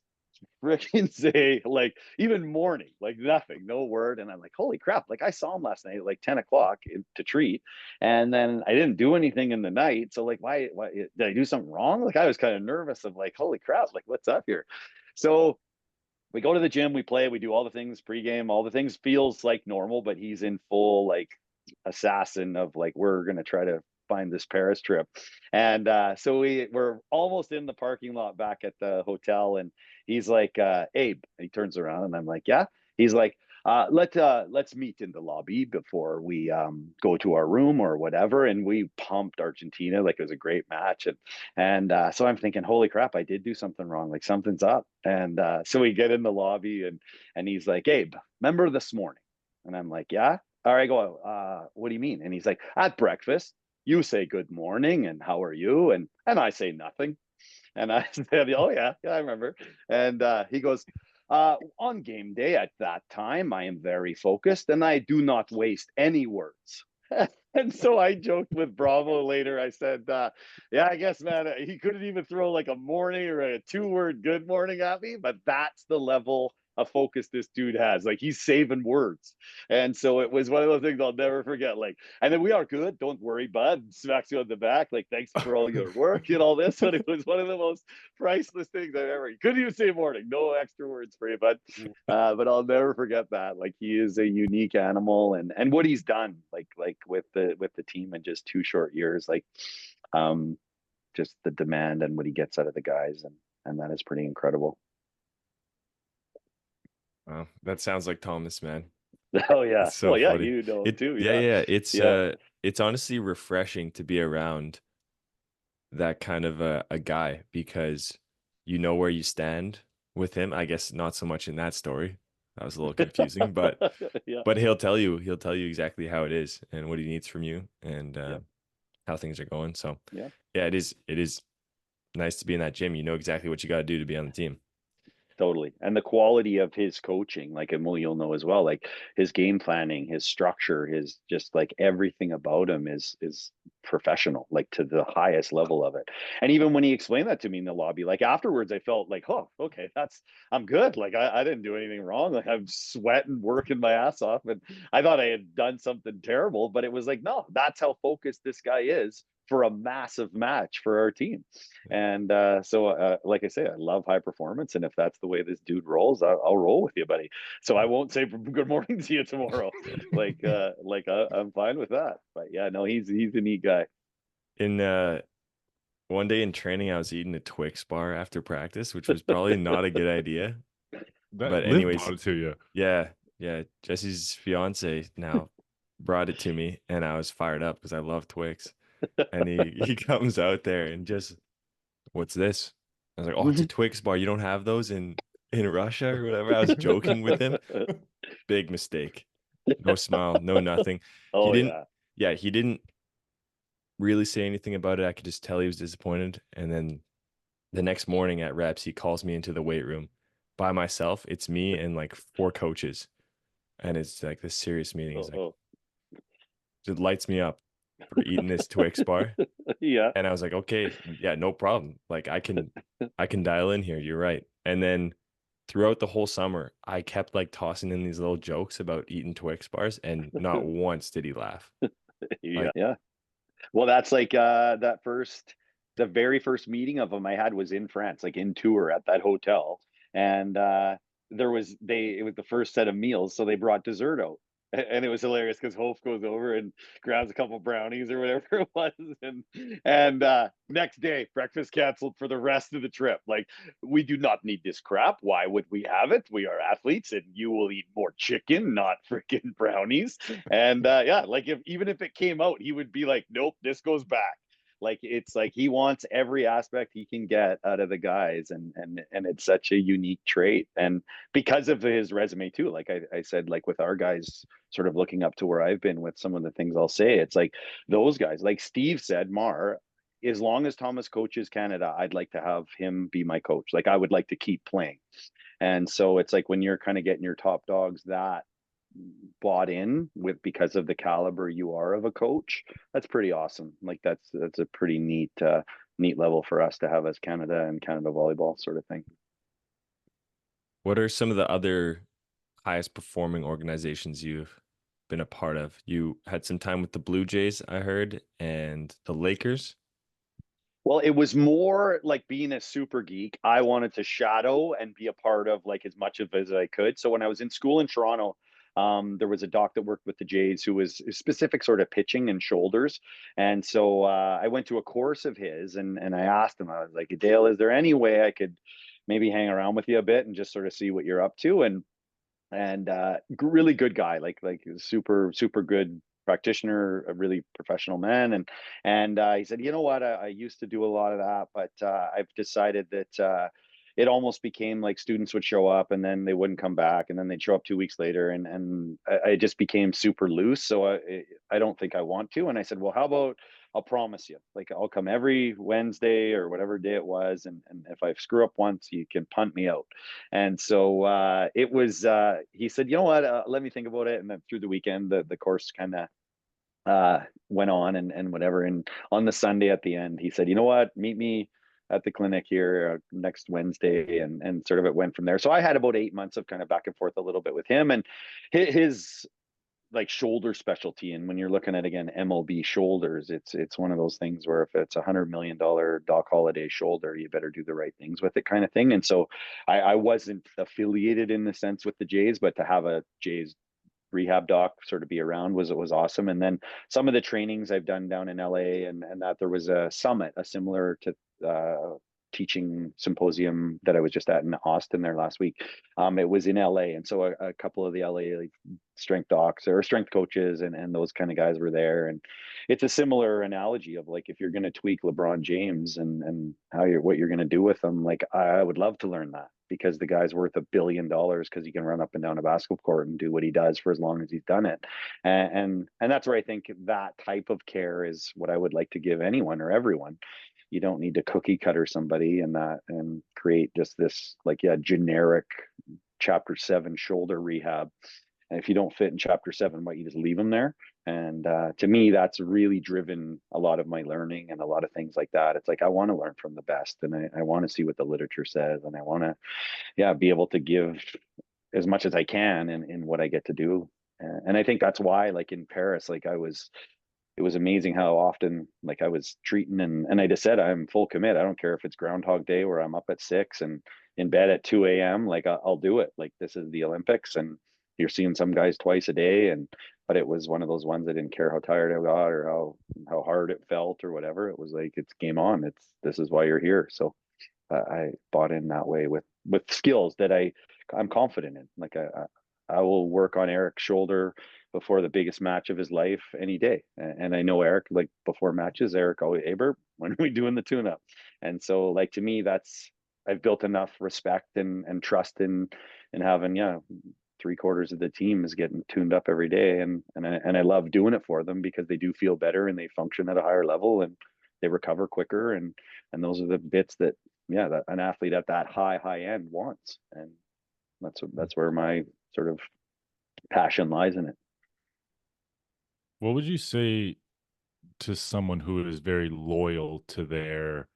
freaking say like even morning, like nothing, no word. And I'm like, holy crap, like I saw him last night at like 10 o'clock to treat, and then I didn't do anything in the night. So like why did I do something wrong? Like I was kind of nervous of like, holy crap, like what's up here? So we go to the gym, we play, we do all the things pregame, all the things feels like normal, but he's in full like assassin of like, we're gonna try to find this Paris trip. And so we're almost in the parking lot back at the hotel, and he's like, Abe, and he turns around and I'm like, yeah. He's like, let's meet in the lobby before we go to our room or whatever. And we pumped Argentina, like it was a great match. And so I'm thinking, holy crap, I did do something wrong, like something's up. And so we get in the lobby, and he's like, Abe, remember this morning? And I'm like, yeah. All right, go. What do you mean? And he's like, at breakfast, you say good morning and how are you, and I say nothing. And I said, oh yeah, I remember. And he goes, on game day at that time, I am very focused and I do not waste any words. And so I joked with Bravo later. I said, yeah, I guess, man, he couldn't even throw like a morning or a 2-word good morning at me, but that's the level of focus this dude has. Like he's saving words. And so it was one of those things I'll never forget. Like, and then we are good. Don't worry, bud. Smacks you on the back. Like, thanks for all your work and all this. But it was one of the most priceless things I've ever. You couldn't even say morning. No extra words for you, bud. But I'll never forget that. Like, he is a unique animal, and what he's done, like with the team in just 2 short years, like, just the demand and what he gets out of the guys, and that is pretty incredible. Wow, that sounds like Thomas, man. Oh yeah. It's so Well, yeah, funny. you know him too. Yeah. Yeah. It's honestly refreshing to be around that kind of a guy, because you know where you stand with him. I guess not so much in that story. That was a little confusing, but Yeah. he'll tell you exactly how it is and what he needs from you, and Yeah. how things are going. So Yeah. it is nice to be in that gym. You know exactly what you got to do to be on the team. Totally. And the quality of his coaching, like, and you'll know as well, like his game planning, his structure, his just like everything about him is professional, like to the highest level of it. And even when he explained that to me in the lobby, like afterwards, I felt like, oh, okay, I'm good. Like I didn't do anything wrong. Like I'm sweating, working my ass off. And I thought I had done something terrible, but it was like, no, that's how focused this guy is for a massive match for our team. And so like I say, I love high performance, and if that's the way this dude rolls, I'll roll with you, buddy. So I won't say good morning to you tomorrow. I'm fine with that. But yeah, no, he's a neat guy. In one day in training, I was eating a Twix bar after practice, which was probably not a good idea. But Liv anyways, brought it to you. yeah, Jesse's fiance now brought it to me, and I was fired up because I love Twix. And he comes out there and just, what's this? I was like, oh, it's a Twix bar. You don't have those in Russia or whatever. I was joking with him. Big mistake. No smile, no nothing. Oh He didn't. yeah. Yeah, he didn't really say anything about it. I could just tell he was disappointed. And then the next morning at reps, he calls me into the weight room by myself. It's me and like 4 coaches, and it's like this serious meeting. He's like, it lights me up for eating this Twix bar. Yeah. And I was like, okay, yeah, no problem. Like I can dial in here. You're right. And then throughout the whole summer, I kept like tossing in these little jokes about eating Twix bars, and not once did he laugh. Yeah, Like, yeah. Well, that's like the very first meeting of them I had was in France, like in Tours at that hotel, and it was the first set of meals, so they brought dessert out, and it was hilarious because Hof goes over and grabs a couple brownies or whatever it was, and next day breakfast canceled for the rest of the trip. Like, we do not need this crap. Why would we have it? We are athletes, and you will eat more chicken, not freaking brownies. And yeah, like even if it came out, he would be like, nope, this goes back. Like, it's like he wants every aspect he can get out of the guys, and it's such a unique trait. And because of his resume too, like I said, like with our guys sort of looking up to where I've been with some of the things I'll say, it's like those guys, like Steve said, Mar, as long as Thomas coaches Canada, I'd like to have him be my coach. Like, I would like to keep playing. And so it's like when you're kind of getting your top dogs that bought in with because of the caliber you are of a coach, that's pretty awesome. Like, that's a pretty neat level for us to have as Canada and Canada volleyball sort of thing. what are some of the other highest performing organizations you've been a part of? You had some time with the Blue Jays, I heard, and the Lakers. Well, it was more like being a super geek. I wanted to shadow and be a part of like as much of as I could. So when I was in school in Toronto, there was a doc that worked with the Jays who was specific sort of pitching and shoulders. And so I went to a course of his, and I asked him, I was like, Dale, is there any way I could maybe hang around with you a bit and just sort of see what you're up to? And really good guy, like super good practitioner, a really professional man. And he said, you know what, I used to do a lot of that, but I've decided that it almost became like students would show up and then they wouldn't come back, and then they'd show up 2 weeks later, and I just became super loose. So I don't think I want to. And I said, well, how about I'll promise you, like, I'll come every Wednesday or whatever day it was, and if I screw up once, you can punt me out. And so it was. He said, "You know what? Let me think about it." And then through the weekend, the course kind of went on, and whatever. And on the Sunday at the end, he said, "You know what? Meet me at the clinic here next Wednesday," and sort of it went from there. So I had about 8 months of kind of back and forth a little bit with him, and his like shoulder specialty. And when you're looking at, again, MLB shoulders, it's one of those things where if it's $100 million Doc Holliday shoulder, you better do the right things with it, kind of thing. And so I wasn't affiliated in the sense with the Jays, but to have a Jays rehab doc sort of be around was awesome. And then some of the trainings I've done down in LA, and that there was a summit, a similar to teaching symposium that I was just at in Austin there last week. It was in LA, and so a couple of the LA like strength docs or strength coaches and those kind of guys were there. And it's a similar analogy of like, if you're going to tweak LeBron James and what you're going to do with them, like I would love to learn that, because the guy's worth $1 billion because he can run up and down a basketball court and do what he does for as long as he's done it. And that's where I think that type of care is what I would like to give anyone or everyone. You don't need to cookie cutter somebody and create just this like, yeah, generic chapter 7 shoulder rehab. And if you don't fit in chapter 7, you just leave them there. And to me, that's really driven a lot of my learning and a lot of things like that. It's like, I want to learn from the best, and I want to see what the literature says, and I want to, yeah, be able to give as much as I can in what I get to do. And I think that's why, like in Paris, like it was amazing how often like I was treating, and I just said, I'm full commit. I don't care if it's Groundhog Day where I'm up at 6 and in bed at 2 a.m. Like I'll do it. Like, this is the Olympics, and you're seeing some guys twice a day. But it was one of those ones I didn't care how tired I got or how hard it felt or whatever. It was like, it's game on. This is why you're here. So I bought in that way with skills that I'm confident in. Like I will work on Eric's shoulder before the biggest match of his life any day. And I know Eric, like before matches, Eric always, Aber, when are we doing the tune up? And so like, to me, I've built enough respect and trust in having, yeah, 3/4 of the team is getting tuned up every day. And I love doing it for them because they do feel better and they function at a higher level and they recover quicker. And those are the bits that, yeah, that an athlete at that high end wants. And that's where my sort of passion lies in it. What would you say to someone who is very loyal to their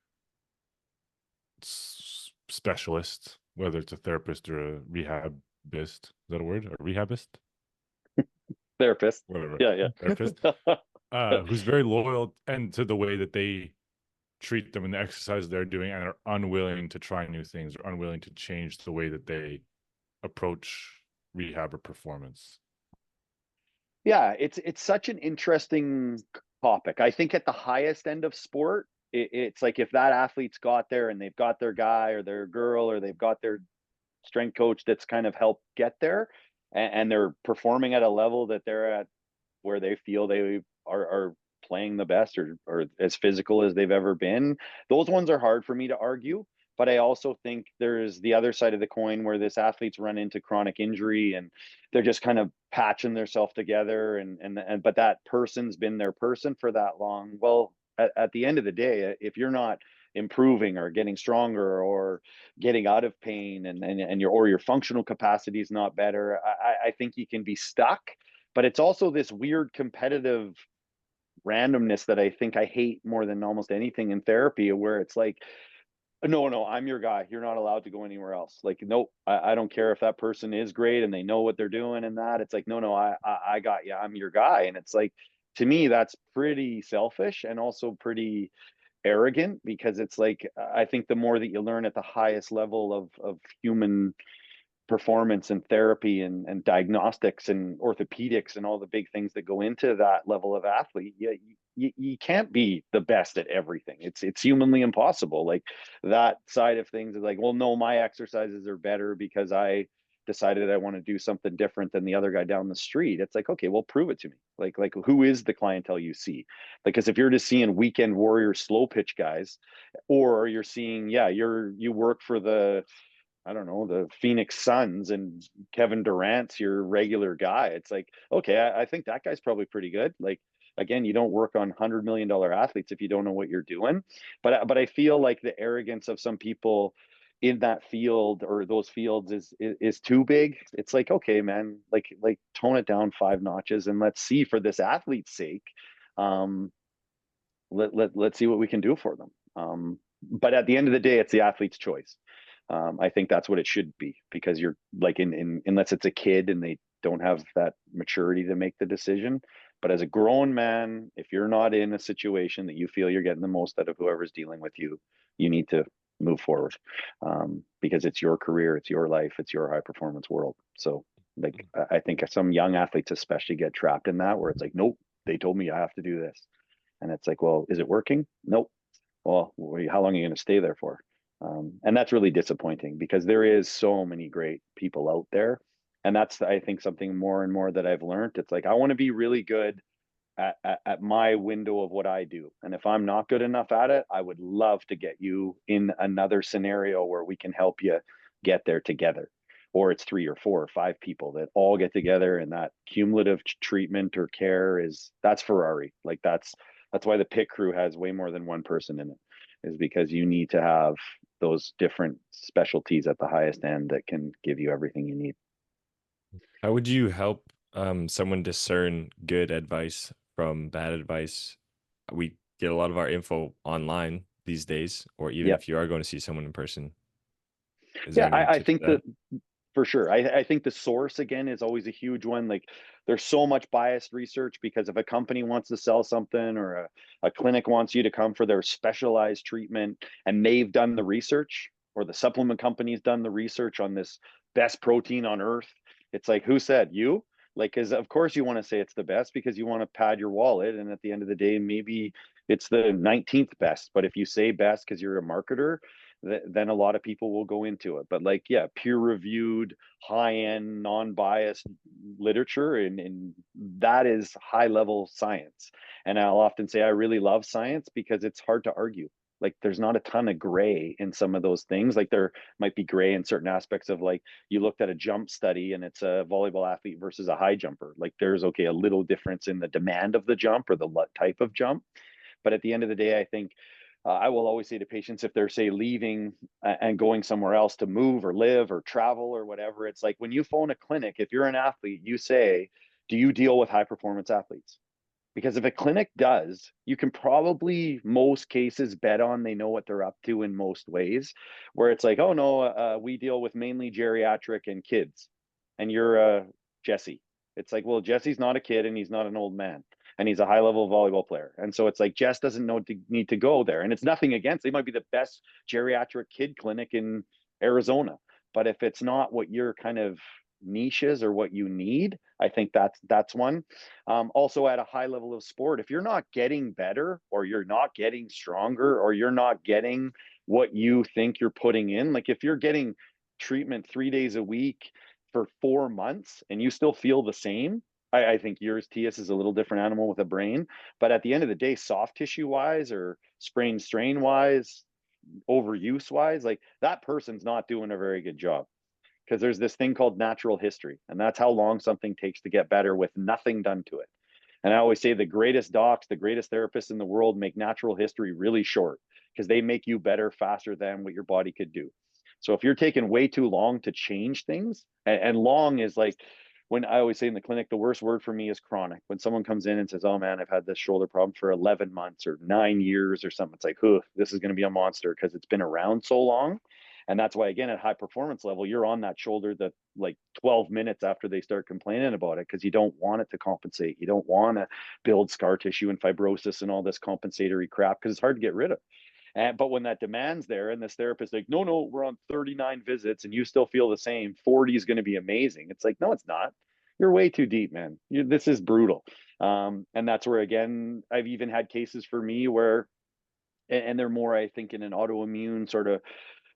specialist, whether it's a therapist or a rehabist. Is that a word? A rehabist? Therapist. Whatever. Yeah, Therapist. yeah. Who's very loyal and to the way that they treat them and the exercise they're doing, and are unwilling to try new things or unwilling to change the way that they approach rehab or performance. Yeah, it's such an interesting topic. I think at the highest end of sport, it's like if that athlete's got there and they've got their guy or their girl or they've got their strength coach that's kind of helped get there, and they're performing at a level that they're at where they feel they are playing the best, or as physical as they've ever been. Those ones are hard for me to argue. But I also think there's the other side of the coin where this athlete's run into chronic injury and they're just kind of patching themselves together, and but that person's been their person for that long. Well, at the end of the day, if you're not improving or getting stronger or getting out of pain, and your functional capacity is not better, I think you can be stuck. But it's also this weird competitive randomness that I think I hate more than almost anything in therapy, where it's like, no, I'm your guy. You're not allowed to go anywhere else. Like, nope, I don't care if that person is great and they know what they're doing and that. It's like, no, I got you. I'm your guy. And it's like, to me, that's pretty selfish and also pretty arrogant, because it's like, I think the more that you learn at the highest level of human performance and therapy and diagnostics and orthopedics and all the big things that go into that level of athlete, you can't be the best at everything. It's humanly impossible. Like, that side of things is like, well, no, my exercises are better because I decided I want to do something different than the other guy down the street. It's like, okay, well, prove it to me. Like who is the clientele you see? Because if you're just seeing weekend warrior slow pitch guys, or you're seeing, yeah, you work for the, I don't know, the Phoenix Suns, and Kevin Durant's your regular guy. It's like, okay, I think that guy's probably pretty good. Like, again, you don't work on $100 million athletes if you don't know what you're doing. But I feel like the arrogance of some people in that field or those fields is too big. It's like, okay, man, like tone it down 5 notches and let's see, for this athlete's sake, um, let's see what we can do for them. But at the end of the day, it's the athlete's choice. I think that's what it should be, because you're like, unless it's a kid and they don't have that maturity to make the decision. But as a grown man, if you're not in a situation that you feel you're getting the most out of whoever's dealing with you, you need to move forward, because it's your career, it's your life, it's your high performance world. So, like, I think some young athletes especially get trapped in that, where it's like, nope, they told me I have to do this. And it's like, well, is it working? Nope. Well, how long are you going to stay there for? And that's really disappointing, because there is so many great people out there. And that's, I think, something more and more that I've learned. It's like, I want to be really good at my window of what I do. And if I'm not good enough at it, I would love to get you in another scenario where we can help you get there together. Or it's 3 or 4 or 5 people that all get together, and that cumulative treatment or care that's Ferrari. Like, that's why the pit crew has way more than one person in it, is because you need to have those different specialties at the highest end that can give you everything you need. How would you help someone discern good advice from bad advice? We get a lot of our info online these days, or even Yeah. if you are going to see someone in person. Is there Yeah, any I tips think for that? that for sure. I think the source, again, is always a huge one. Like, there's so much biased research, because if a company wants to sell something, or a clinic wants you to come for their specialized treatment, and they've done the research, or the supplement company's done the research on this best protein on earth, it's like, who said? You? Like, because of course you want to say it's the best, because you want to pad your wallet. And at the end of the day, maybe it's the 19th best. But if you say best because you're a marketer, then a lot of people will go into it. But, like, yeah, peer reviewed, high end, non-biased literature, and that is high level science. And I'll often say I really love science, because it's hard to argue. Like, there's not a ton of gray in some of those things. Like, there might be gray in certain aspects of, like, you looked at a jump study and it's a volleyball athlete versus a high jumper. Like, there's, okay, a little difference in the demand of the jump or the type of jump. But at the end of the day, I think I will always say to patients, if they're, say, leaving and going somewhere else to move or live or travel or whatever, it's like, when you phone a clinic, if you're an athlete, you say, do you deal with high performance athletes? Because if a clinic does, you can probably most cases bet on they know what they're up to in most ways, where it's like, oh no, we deal with mainly geriatric and kids, and you're Jesse. It's like, well, Jesse's not a kid and he's not an old man, and he's a high level volleyball player, and so it's like Jess doesn't need to go there, and it's nothing against. They might be the best geriatric kid clinic in Arizona, but if it's not what your kind of niches or what you need, I think that's one. Also, at a high level of sport, if you're not getting better, or you're not getting stronger, or you're not getting what you think you're putting in, like if you're getting treatment 3 days a week for 4 months and you still feel the same, I think yours, TS, is a little different animal with a brain. But at the end of the day, soft tissue wise or sprain strain wise, overuse wise, like that person's not doing a very good job, because there's this thing called natural history, and that's how long something takes to get better with nothing done to it. And I always say the greatest docs, the greatest therapists in the world make natural history really short, because they make you better faster than what your body could do. So if you're taking way too long to change things, and long is like, when I always say in the clinic, the worst word for me is chronic. When someone comes in and says, oh man, I've had this shoulder problem for 11 months or 9 years or something, it's like, this is going to be a monster, because it's been around so long. And that's why, again, at high performance level, you're on that shoulder that like 12 minutes after they start complaining about it, because you don't want it to compensate. You don't want to build scar tissue and fibrosis and all this compensatory crap, because it's hard to get rid of. But when that demand's there and this therapist like, no, we're on 39 visits and you still feel the same, 40 is going to be amazing. It's like, no, it's not. You're way too deep, man. This is brutal. And that's where, again, I've even had cases for me where, and they're more, I think, in an autoimmune sort of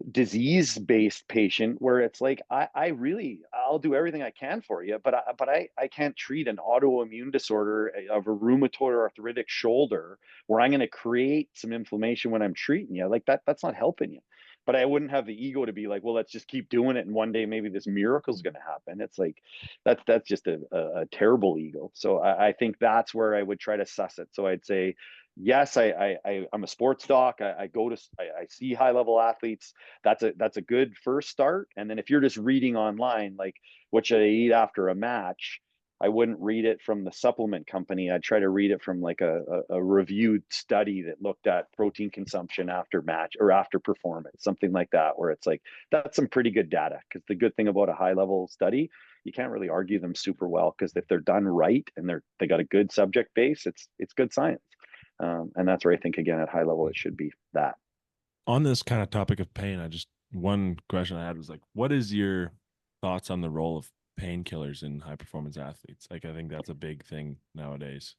disease-based patient, where it's like, I'll do everything I can for you, but I can't treat an autoimmune disorder of a rheumatoid or arthritic shoulder where I'm going to create some inflammation when I'm treating you. Like that's not helping you. But I wouldn't have the ego to be like, well, let's just keep doing it, and one day maybe this miracle is going to happen. It's like that's just a terrible ego. So I think that's where I would try to suss it. So I'd say, yes, I'm a sports doc. I see high level athletes. That's a good first start. And then if you're just reading online, like what should I eat after a match, I wouldn't read it from the supplement company. I'd try to read it from like a reviewed study that looked at protein consumption after match or after performance, something like that, where it's like, that's some pretty good data. Because the good thing about a high level study, you can't really argue them super well, because if they're done right and they got a good subject base, it's good science. And that's where I think, again, at high level, it should be that. On this kind of topic of pain, one question I had was like, what is your thoughts on the role of painkillers in high performance athletes? Like, I think that's a big thing nowadays.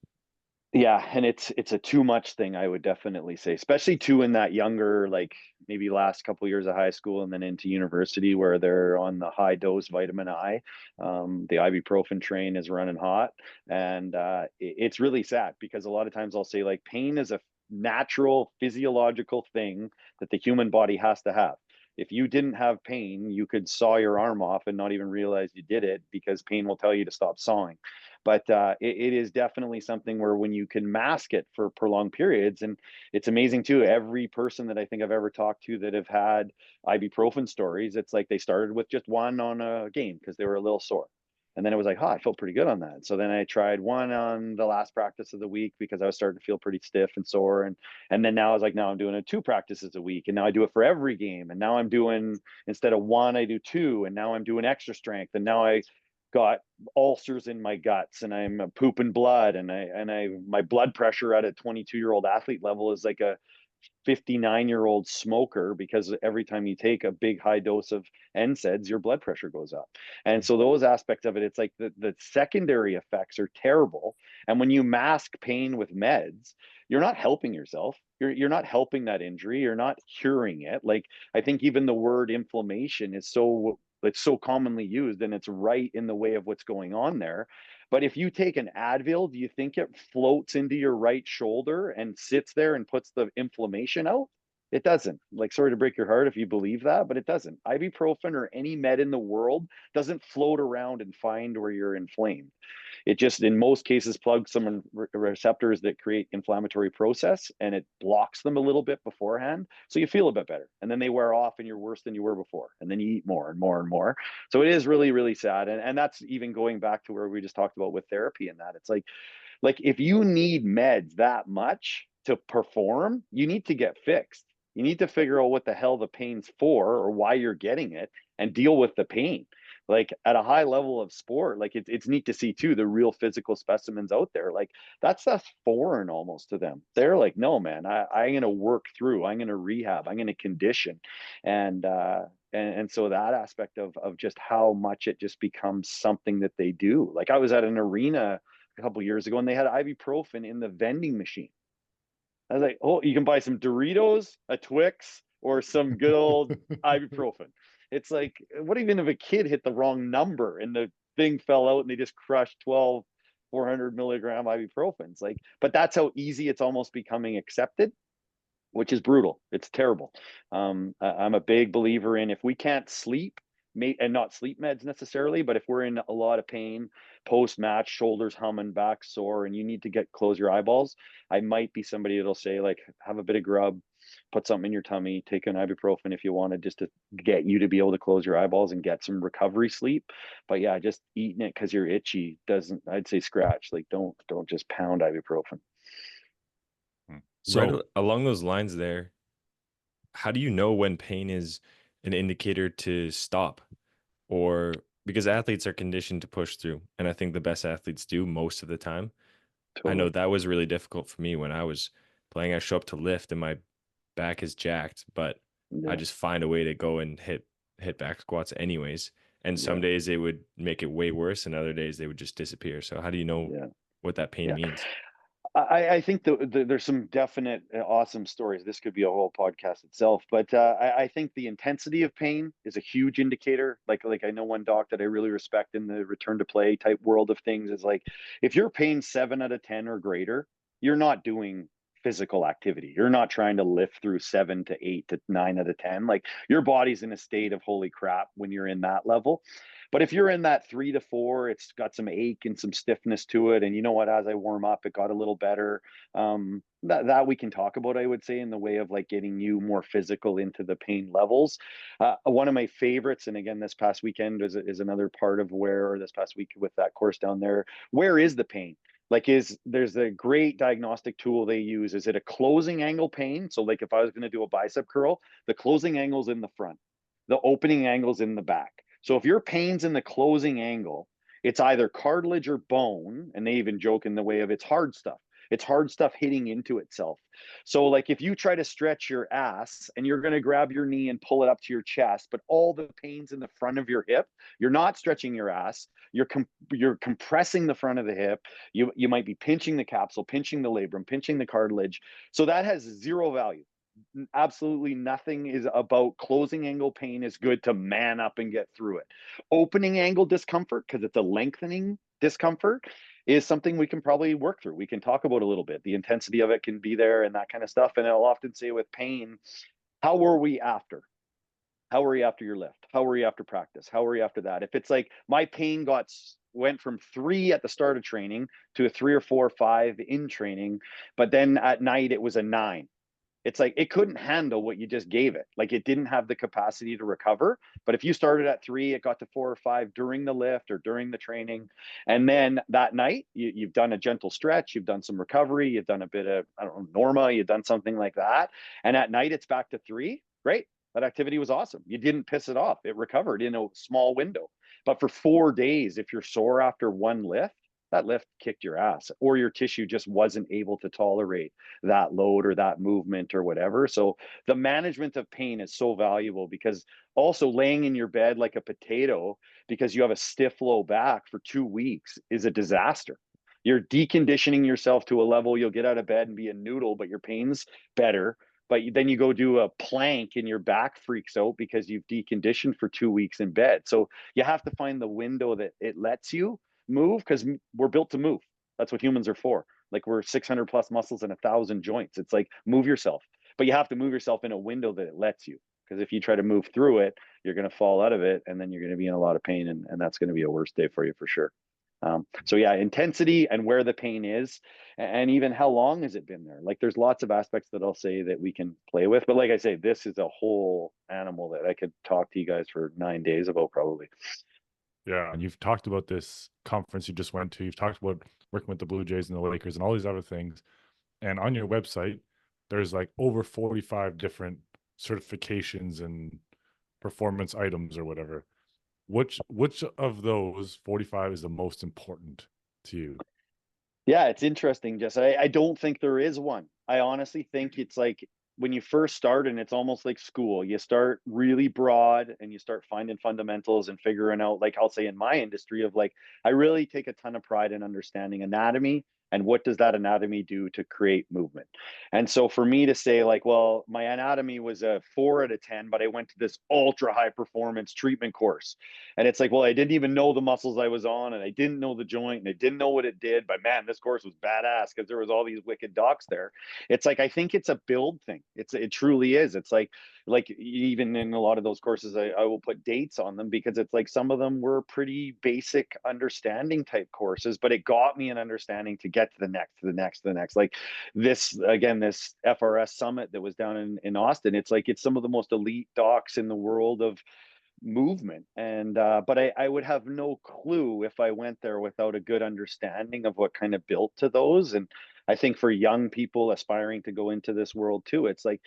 Yeah, and it's a too much thing, I would definitely say, especially too in that younger, like maybe last couple of years of high school and then into university, where they're on the high dose vitamin I. The ibuprofen train is running hot, and it's really sad, because a lot of times I'll say, like, pain is a natural physiological thing that the human body has to have. If you didn't have pain, you could saw your arm off and not even realize you did it, because pain will tell you to stop sawing. But it is definitely something where, when you can mask it for prolonged periods, and it's amazing too, every person that I think I've ever talked to that have had ibuprofen stories, it's like they started with just one on a game because they were a little sore. And then it was like, I felt pretty good on that. So then I tried one on the last practice of the week because I was starting to feel pretty stiff and sore. And then now I was like, now I'm doing it 2 practices a week. And now I do it for every game. And now I'm doing, instead of one, I do two. And now I'm doing extra strength. And now I got ulcers in my guts, and I'm pooping blood, and my blood pressure at a 22-year-old athlete level is like a 59-year-old smoker, because every time you take a big high dose of NSAIDs, your blood pressure goes up. And so those aspects of it, it's like the secondary effects are terrible. And when you mask pain with meds, you're not helping yourself. You're not helping that injury. You're not curing it. Like, I think even the word inflammation is it's so commonly used, and it's right in the way of what's going on there. But if you take an Advil, do you think it floats into your right shoulder and sits there and puts the inflammation out? It doesn't. Like, sorry to break your heart if you believe that, but it doesn't. Ibuprofen or any med in the world doesn't float around and find where you're inflamed. It just, in most cases, plugs some receptors that create inflammatory process, and it blocks them a little bit beforehand. So you feel a bit better, and then they wear off and you're worse than you were before. And then you eat more and more and more. So it is really, really sad. And that's even going back to where we just talked about with therapy and that. It's like, Like if you need meds that much to perform, you need to get fixed. You need to figure out what the hell the pain's for or why you're getting it and deal with the pain. Like at a high level of sport, like it's neat to see too the real physical specimens out there. Like that stuff's foreign almost to them. They're like, no, man, I'm gonna work through, I'm gonna rehab, I'm gonna condition. And and so that aspect of just how much it just becomes something that they do. Like I was at an arena a couple years ago and they had ibuprofen in the vending machine. I was like, oh, you can buy some Doritos, a Twix, or some good old ibuprofen. It's like, what even if a kid hit the wrong number and the thing fell out and they just crushed 12 400 milligram ibuprofens? Like, but that's how easy it's almost becoming accepted, which is brutal. It's terrible. I'm a big believer in if we can't sleep, and not sleep meds necessarily, but if we're in a lot of pain post match, shoulders humming, back sore, and you need to close your eyeballs, I might be somebody that'll say like, have a bit of grub, put something in your tummy, take an ibuprofen if you wanted, just to get you to be able to close your eyeballs and get some recovery sleep. But yeah, just eating it because you're itchy doesn't. I'd say scratch. Like don't just pound ibuprofen. So right So along those lines there, how do you know when pain is an indicator to stop? Or because athletes are conditioned to push through, and I think the best athletes do most of the time. I know Totally. that was really difficult for me when I was playing. I show up to lift and my back is jacked, but I Yeah. just find a way to go and hit back squats anyways. And some Yeah. days they would make it way worse, and other days they would just disappear. So how do you know Yeah. what that pain Yeah. means? I think there's some definite awesome stories. This could be a whole podcast itself, but I think the intensity of pain is a huge indicator. Like I know one doc that I really respect in the return to play type world of things is like, if you're pain 7 out of 10 or greater, you're not doing physical activity. You're not trying to lift through 7 to 8 to 9 out of 10. Like your body's in a state of holy crap when you're in that level. But if you're in that 3 to 4, it's got some ache and some stiffness to it. And you know what? As I warm up, it got a little better. That we can talk about, I would say, in the way of like getting you more physical into the pain levels. One of my favorites, and again, this past weekend is another part of where, or this past week with that course down there, where is the pain? Like there's a great diagnostic tool they use. Is it a closing angle pain? So like if I was going to do a bicep curl, the closing angle's in the front, the opening angle's in the back. So if your pain's in the closing angle, it's either cartilage or bone, and they even joke in the way of it's hard stuff. It's hard stuff hitting into itself. So like if you try to stretch your ass and you're going to grab your knee and pull it up to your chest, but all the pain's in the front of your hip, you're not stretching your ass. You're compressing the front of the hip. You might be pinching the capsule, pinching the labrum, pinching the cartilage. So that has zero value. Absolutely nothing is about closing angle pain is good to man up and get through it. Opening angle discomfort, because it's a lengthening discomfort, is something we can probably work through. We can talk about a little bit. The intensity of it can be there and that kind of stuff. And I'll often say with pain, how were we after? How were you after your lift? How were you after practice? How were you after that? If it's like my pain went from 3 at the start of training to a 3 or 4 or 5 in training, but then at night it was a 9. It's like it couldn't handle what you just gave it. Like it didn't have the capacity to recover. But if you started at 3, it got to 4 or 5 during the lift or during the training. And then that night, you've done a gentle stretch, you've done some recovery, you've done a bit of, I don't know, Norma, you've done something like that. And at night, it's back to 3. Great. That activity was awesome. You didn't piss it off. It recovered in a small window. But for 4 days, if you're sore after one lift, that lift kicked your ass, or your tissue just wasn't able to tolerate that load or that movement or whatever. So the management of pain is so valuable, because also laying in your bed like a potato because you have a stiff low back for 2 weeks is a disaster. You're deconditioning yourself to a level you'll get out of bed and be a noodle, but your pain's better. But then you go do a plank and your back freaks out because you've deconditioned for 2 weeks in bed. So you have to find the window that it lets you move, because we're built to move. That's what humans are for. Like we're 600 plus muscles and 1,000 joints. It's like move yourself, but you have to move yourself in a window that it lets you. Because if you try to move through it, you're going to fall out of it, and then you're going to be in a lot of pain, and that's going to be a worse day for you for sure. So yeah, intensity and where the pain is, and even how long has it been there. Like there's lots of aspects that I'll say that we can play with, but like I say, this is a whole animal that I could talk to you guys for 9 days about probably. yeah, and you've talked about this conference you just went to. You've talked about working with the Blue Jays and the Lakers and all these other things. And on your website, there's like over 45 different certifications and performance items or whatever. Which of those 45 is the most important to you? Yeah, it's interesting, Jess. I don't think there is one. I honestly think it's like when you first start, and it's almost like school. You start really broad and you start finding fundamentals and figuring out, like I'll say in my industry, of like, I really take a ton of pride in understanding anatomy and what does that anatomy do to create movement. And so for me to say like, well, my anatomy was a 4 out of 10, but I went to this ultra high performance treatment course. And it's like, well, I didn't even know the muscles I was on, and I didn't know the joint, and I didn't know what it did. But man, this course was badass because there was all these wicked docs there. It's like, I think it's a build thing. It truly is. It's like even in a lot of those courses, I will put dates on them because it's like some of them were pretty basic understanding type courses, but it got me an understanding to get to the next, to the next, to the next. Like this, again, this FRS summit that was down in Austin, it's like it's some of the most elite docs in the world of movement. And but I would have no clue if I went there without a good understanding of what kind of built to those. And I think for young people aspiring to go into this world too, it's like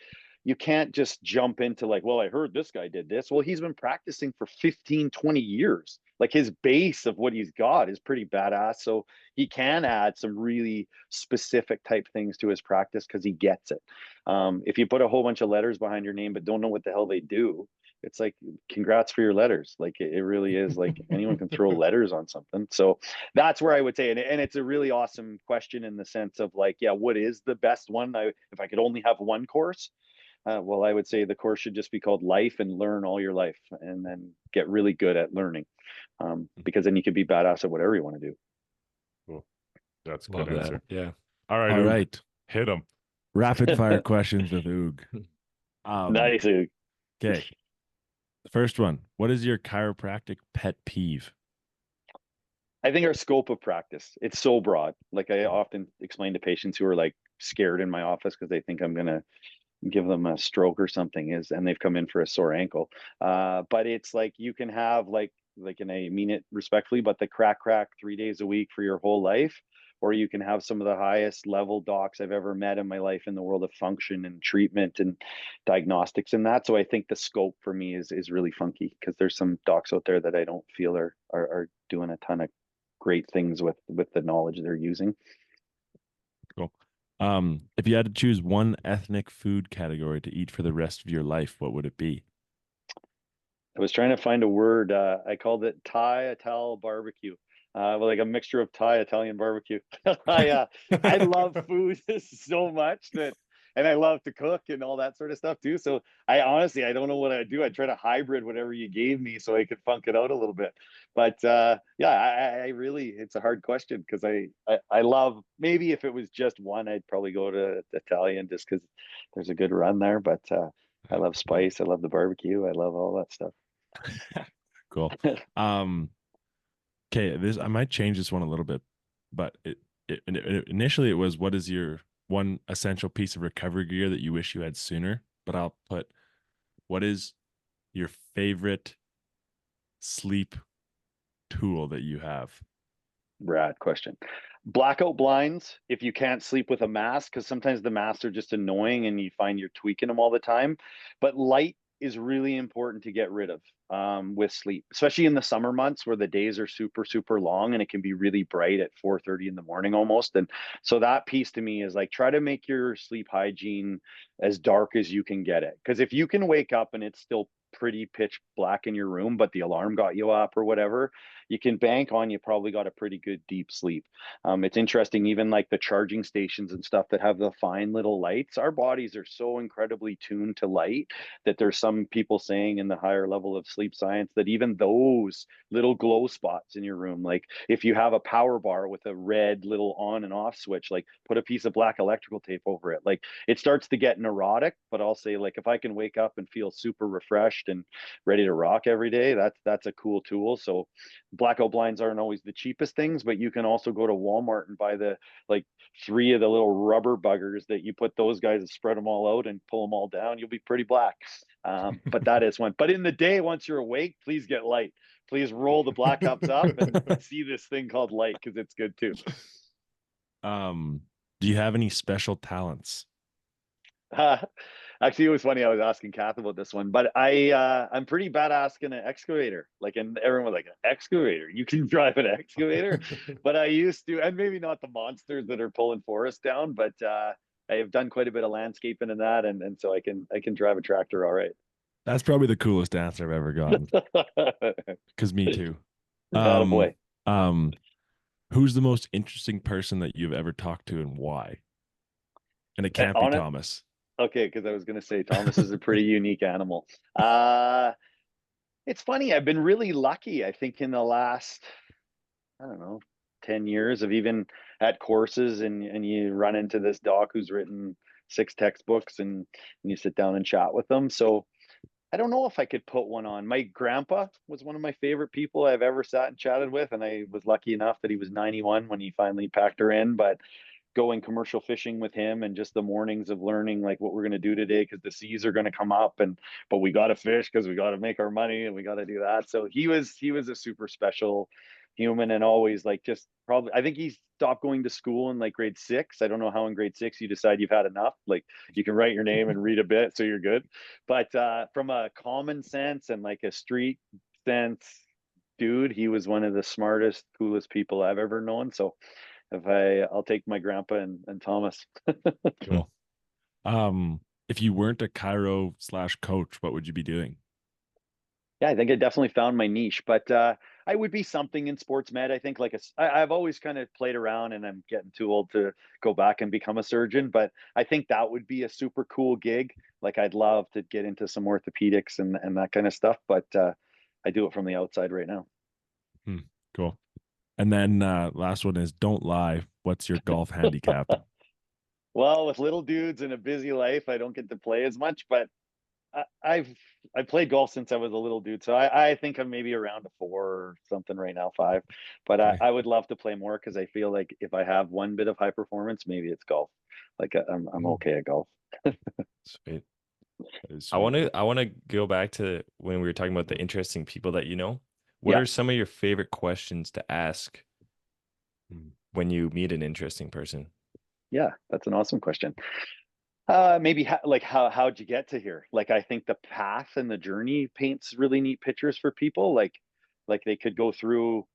you can't just jump into like, well, I heard this guy did this. Well, he's been practicing for 15, 20 years. Like his base of what he's got is pretty badass. So he can add some really specific type things to his practice because he gets it. If you put a whole bunch of letters behind your name but don't know what the hell they do, it's like, congrats for your letters. Like it really is like anyone can throw letters on something. So that's where I would say, and it's a really awesome question in the sense of like, yeah, what is the best one? If I could only have one course, well, I would say the course should just be called Life and Learn All Your Life, and then get really good at learning, because then you can be badass at whatever you want to do. Cool. That's a Love good that. answer. Yeah. All right. All Oog, right. hit them. Rapid fire questions with Oog. Nice. Okay. The first one. What is your chiropractic pet peeve? I think our scope of practice, it's so broad. Like I often explain to patients who are like scared in my office because they think I'm going to give them a stroke or something, and they've come in for a sore ankle. But it's like you can have and I mean it respectfully, but the crack 3 days a week for your whole life, or you can have some of the highest level docs I've ever met in my life in the world of function and treatment and diagnostics and that. So I think the scope for me is really funky because there's some docs out there that I don't feel are doing a ton of great things with the knowledge they're using. Cool. If you had to choose one ethnic food category to eat for the rest of your life, what would it be? I was trying to find a word. I called it Thai Ital barbecue. Like a mixture of Thai Italian barbecue. I love food so much and I love to cook and all that sort of stuff too. So I honestly, I don't know what I'd do. I'd try to hybrid whatever you gave me so I could funk it out a little bit. But yeah, I really, it's a hard question because I love, maybe if it was just one, I'd probably go to Italian just because there's a good run there. But I love spice. I love the barbecue. I love all that stuff. Cool. Okay, I might change this one a little bit, but initially it was, what is your one essential piece of recovery gear that you wish you had sooner? But I'll put, what is your favorite sleep tool that you have? Rad question. Blackout blinds, if you can't sleep with a mask, because sometimes the masks are just annoying and you find you're tweaking them all the time. But light is really important to get rid of with sleep, especially in the summer months where the days are super, super long and it can be really bright at 4:30 in the morning almost. And so that piece to me is like, try to make your sleep hygiene as dark as you can get it. Because if you can wake up and it's still pretty pitch black in your room, but the alarm got you up or whatever, you can bank on you probably got a pretty good deep sleep. It's interesting, even like the charging stations and stuff that have the fine little lights, our bodies are so incredibly tuned to light that there's some people saying in the higher level of sleep science that even those little glow spots in your room, like if you have a power bar with a red little on and off switch, like put a piece of black electrical tape over it, like it starts to get neurotic. But I'll say, like, if I can wake up and feel super refreshed and ready to rock every day, that's a cool tool. So blackout blinds aren't always the cheapest things, but you can also go to Walmart and buy the like 3 of the little rubber buggers that you put those guys and spread them all out and pull them all down. You'll be pretty black. But that is one. But in the day, once you're awake, please get light. Please roll the black ups up and see this thing called light because it's good too. Do you have any special talents? Actually, it was funny. I was asking Kath about this one, but I'm pretty bad asking an excavator. Like, and everyone was like, an excavator? You can drive an excavator? But I used to, and maybe not the monsters that are pulling forests down, but I have done quite a bit of landscaping and that, and so I can drive a tractor all right. That's probably the coolest answer I've ever gotten. Because me too. Um, Boy. um, who's the most interesting person that you've ever talked to and why? And it can't be On it. Thomas. Okay, because I was going to say Thomas is a pretty unique animal. It's funny. I've been really lucky. I think in the last, I don't know, 10 years of even at courses, and you run into this doc who's written 6 textbooks, and you sit down and chat with them. So I don't know if I could put one on. My grandpa was one of my favorite people I've ever sat and chatted with, and I was lucky enough that he was 91 when he finally packed her in. But going commercial fishing with him, and just the mornings of learning like what we're going to do today, because the seas are going to come up, and but we got to fish because we got to make our money and we got to do that. So he was a super special human, and always like, just probably, I think he stopped going to school in like grade 6. I don't know how in grade 6 you decide you've had enough, like you can write your name and read a bit so you're good. But from a common sense and like a street sense dude, he was one of the smartest, coolest people I've ever known. So I'll take my grandpa and Thomas. Cool. If you weren't a chiro/coach, what would you be doing? Yeah, I think I definitely found my niche, but I would be something in sports med. I think like I've always kind of played around, and I'm getting too old to go back and become a surgeon, but I think that would be a super cool gig. Like I'd love to get into some orthopedics and that kind of stuff, but I do it from the outside right now. Cool. And then last one is don't lie. What's your golf handicap? Well, with little dudes and a busy life, I don't get to play as much, but I've played golf since I was a little dude, so I think I'm maybe around a 4 or something right now, 5. But Okay. I would love to play more, because I feel like if I have one bit of high performance, maybe it's golf. Like I'm okay at golf. Sweet. That is I want sweet. to go back to when we were talking about the interesting people that you know. What Yeah, are some of your favorite questions to ask when you meet an interesting person? yeah, that's an awesome question. Maybe like how'd you get to here? Like I think the path and the journey paints really neat pictures for people. Like they could go through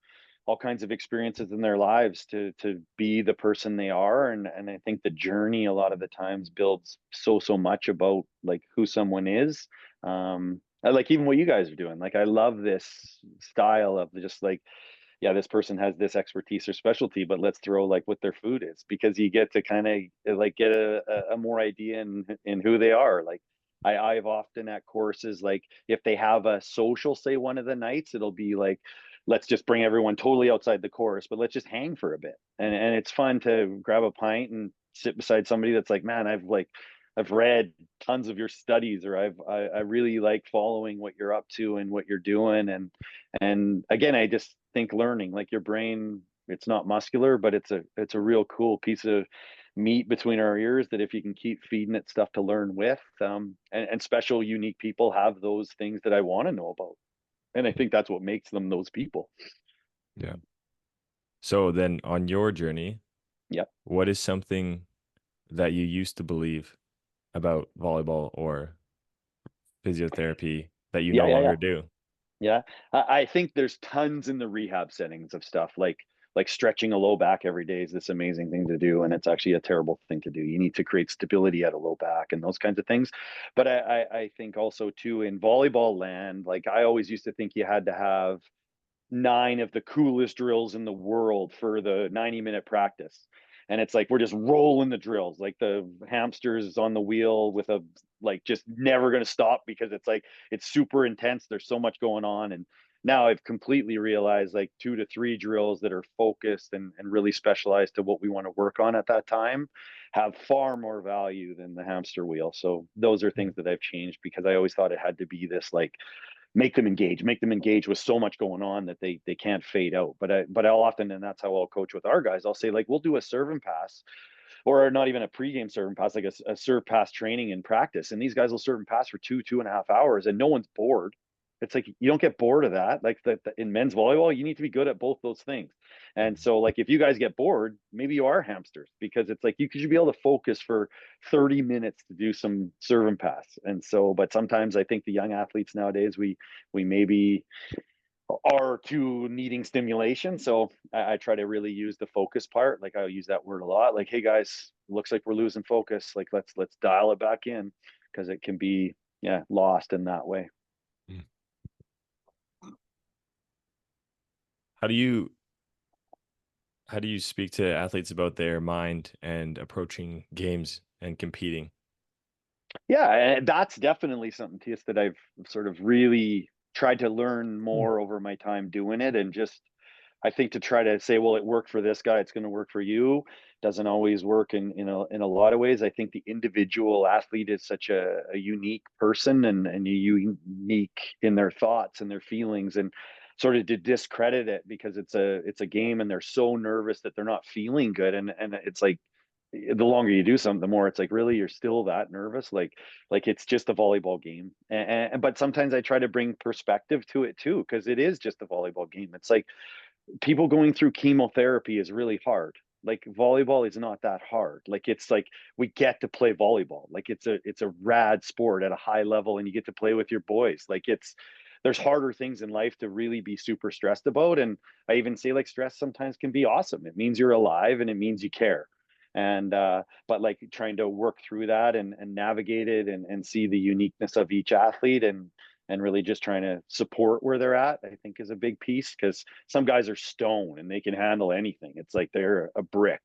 all kinds of experiences in their lives to be the person they are, and I think the journey a lot of the times builds so much about like who someone is. I like even what you guys are doing. Like I love this style of just like, yeah, this person has this expertise or specialty, but let's throw like what their food is, because you get to kind of like get a more idea in who they are. Like I've often at courses, like if they have a social, say one of the nights, it'll be like, let's just bring everyone totally outside the course, but let's just hang for a bit. And it's fun to grab a pint and sit beside somebody that's like, man, I've read tons of your studies, or I really like following what you're up to and what you're doing. And again, I just think learning, like your brain, it's not muscular, but it's a real cool piece of meat between our ears, that if you can keep feeding it stuff to learn with, and special unique people have those things that I want to know about, and I think that's what makes them those people. Yeah. So then on your journey, Yep. what is something that you used to believe about volleyball or physiotherapy that you Yeah, no yeah, yeah. longer do? Yeah, I think there's tons in the rehab settings of stuff like stretching a low back every day is this amazing thing to do, and it's actually a terrible thing to do. You need to create stability at a low back and those kinds of things. But I think also too in volleyball land, like I always used to think you had to have 9 of the coolest drills in the world for the 90-minute practice. And it's like we're just rolling the drills like the hamsters on the wheel with a like just never going to stop, because it's like it's super intense. There's so much going on. And now I've completely realized like 2 to 3 drills that are focused and really specialized to what we want to work on at that time have far more value than the hamster wheel. So those are things that I've changed, because I always thought it had to be this like make them engage with so much going on that they can't fade out. But I'll often, and that's how I'll coach with our guys, I'll say like, we'll do a serve and pass, or not even a pregame serve and pass, like a serve pass training in practice, and these guys will serve and pass for 2.5 hours and no one's bored. It's like you don't get bored of that. Like in men's volleyball, you need to be good at both those things. And so like if you guys get bored, maybe you are hamsters, because it's like you should be able to focus for 30 minutes to do some serve and pass. And so, but sometimes I think the young athletes nowadays, we maybe are too needing stimulation. So I try to really use the focus part. Like I'll use that word a lot. Like, hey guys, looks like we're losing focus. Like let's dial it back in, because it can be lost in that way. How do you speak to athletes about their mind and approaching games and competing? Yeah, and that's definitely something, Tias, that I've sort of really tried to learn more over my time doing it. And just, I think, to try to say, well, it worked for this guy, it's going to work for you, doesn't always work in a lot of ways. I think the individual athlete is such a unique person, and unique in their thoughts and their feelings, and sort of to discredit it because it's a game and they're so nervous that they're not feeling good. And it's like, the longer you do something, the more it's like, really, you're still that nervous? Like it's just a volleyball game. But sometimes I try to bring perspective to it too, because it is just a volleyball game. It's like people going through chemotherapy is really hard. Like volleyball is not that hard. Like it's like we get to play volleyball. Like it's a rad sport at a high level, and you get to play with your boys. Like there's harder things in life to really be super stressed about. And I even say, like, stress sometimes can be awesome. It means you're alive and it means you care. And but like trying to work through that and navigate it, and see the uniqueness of each athlete, and really just trying to support where they're at, I think, is a big piece. Because some guys are stone and they can handle anything. It's like they're a brick.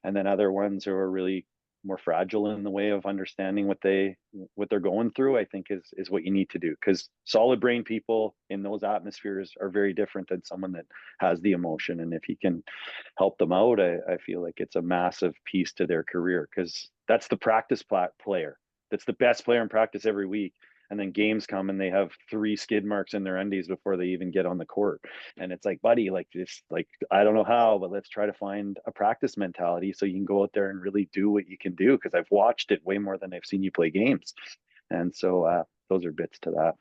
And then other ones who are really more fragile in the way of understanding what they're going through, I think is what you need to do. Because solid brain people in those atmospheres are very different than someone that has the emotion. And if you can help them out, I feel like it's a massive piece to their career, because that's the practice player. That's the best player in practice every week. And then games come and they have 3 skid marks in their undies before they even get on the court. And it's like, buddy, like this, like, I don't know how, but let's try to find a practice mentality so you can go out there and really do what you can do. Because I've watched it way more than I've seen you play games. And so those are bits to that.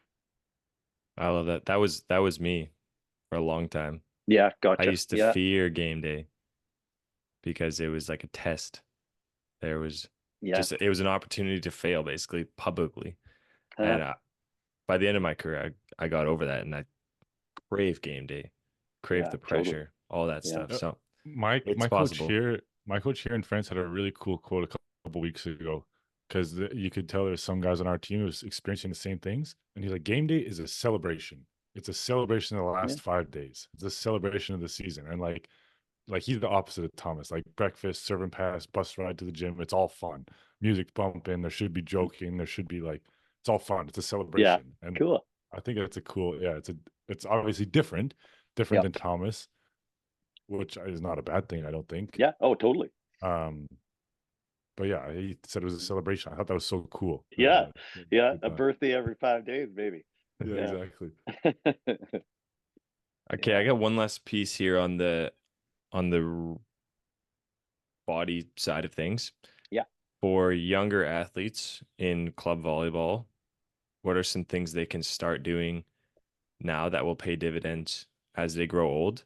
I love that. That was me for a long time. Yeah, I gotcha. used to fear game day because it was like a test. There was it was an opportunity to fail, basically, publicly. And by the end of my career, I got over that, and I crave game day, crave the pressure, all that stuff. So my it's coach possible. here in France had a really cool quote a couple weeks ago, because you could tell there's some guys on our team who was experiencing the same things. And he's like, game day is a celebration. It's a celebration of the last 5 days. It's a celebration of the season. And like he's the opposite of Thomas. Like breakfast, serve and pass, bus ride to the gym. It's all fun. Music bumping. There should be joking. There should be like, it's all fun. It's a celebration. And cool. I think it's a cool, it's obviously different than Thomas, which is not a bad thing, I don't think. Yeah. Oh, totally. But yeah, he said it was a celebration. I thought that was so cool. Yeah. A birthday every 5 days, baby. Yeah, exactly. Okay, I got one last piece here on the body side of things. Yeah. For younger athletes in club volleyball, what are some things they can start doing now that will pay dividends as they grow old?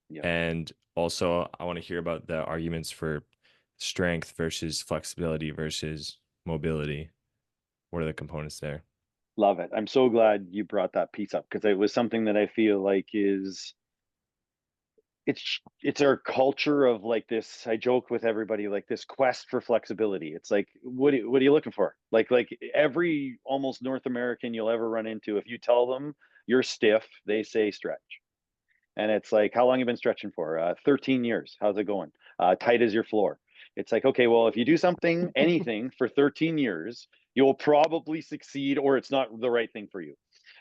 Yeah. And also, I want to hear about the arguments for strength versus flexibility versus mobility. What are the components there? Love it. I'm so glad you brought that piece up, because it was something that I feel like it's our culture of like this. I joke with everybody, like this quest for flexibility. It's like, what are you looking for? Like every almost North American you'll ever run into, if you tell them you're stiff, they say stretch. And it's like, how long you been stretching for? 13 years. How's it going? Tight as your floor. It's like, okay, well, if you do anything for 13 years, you'll probably succeed, or it's not the right thing for you.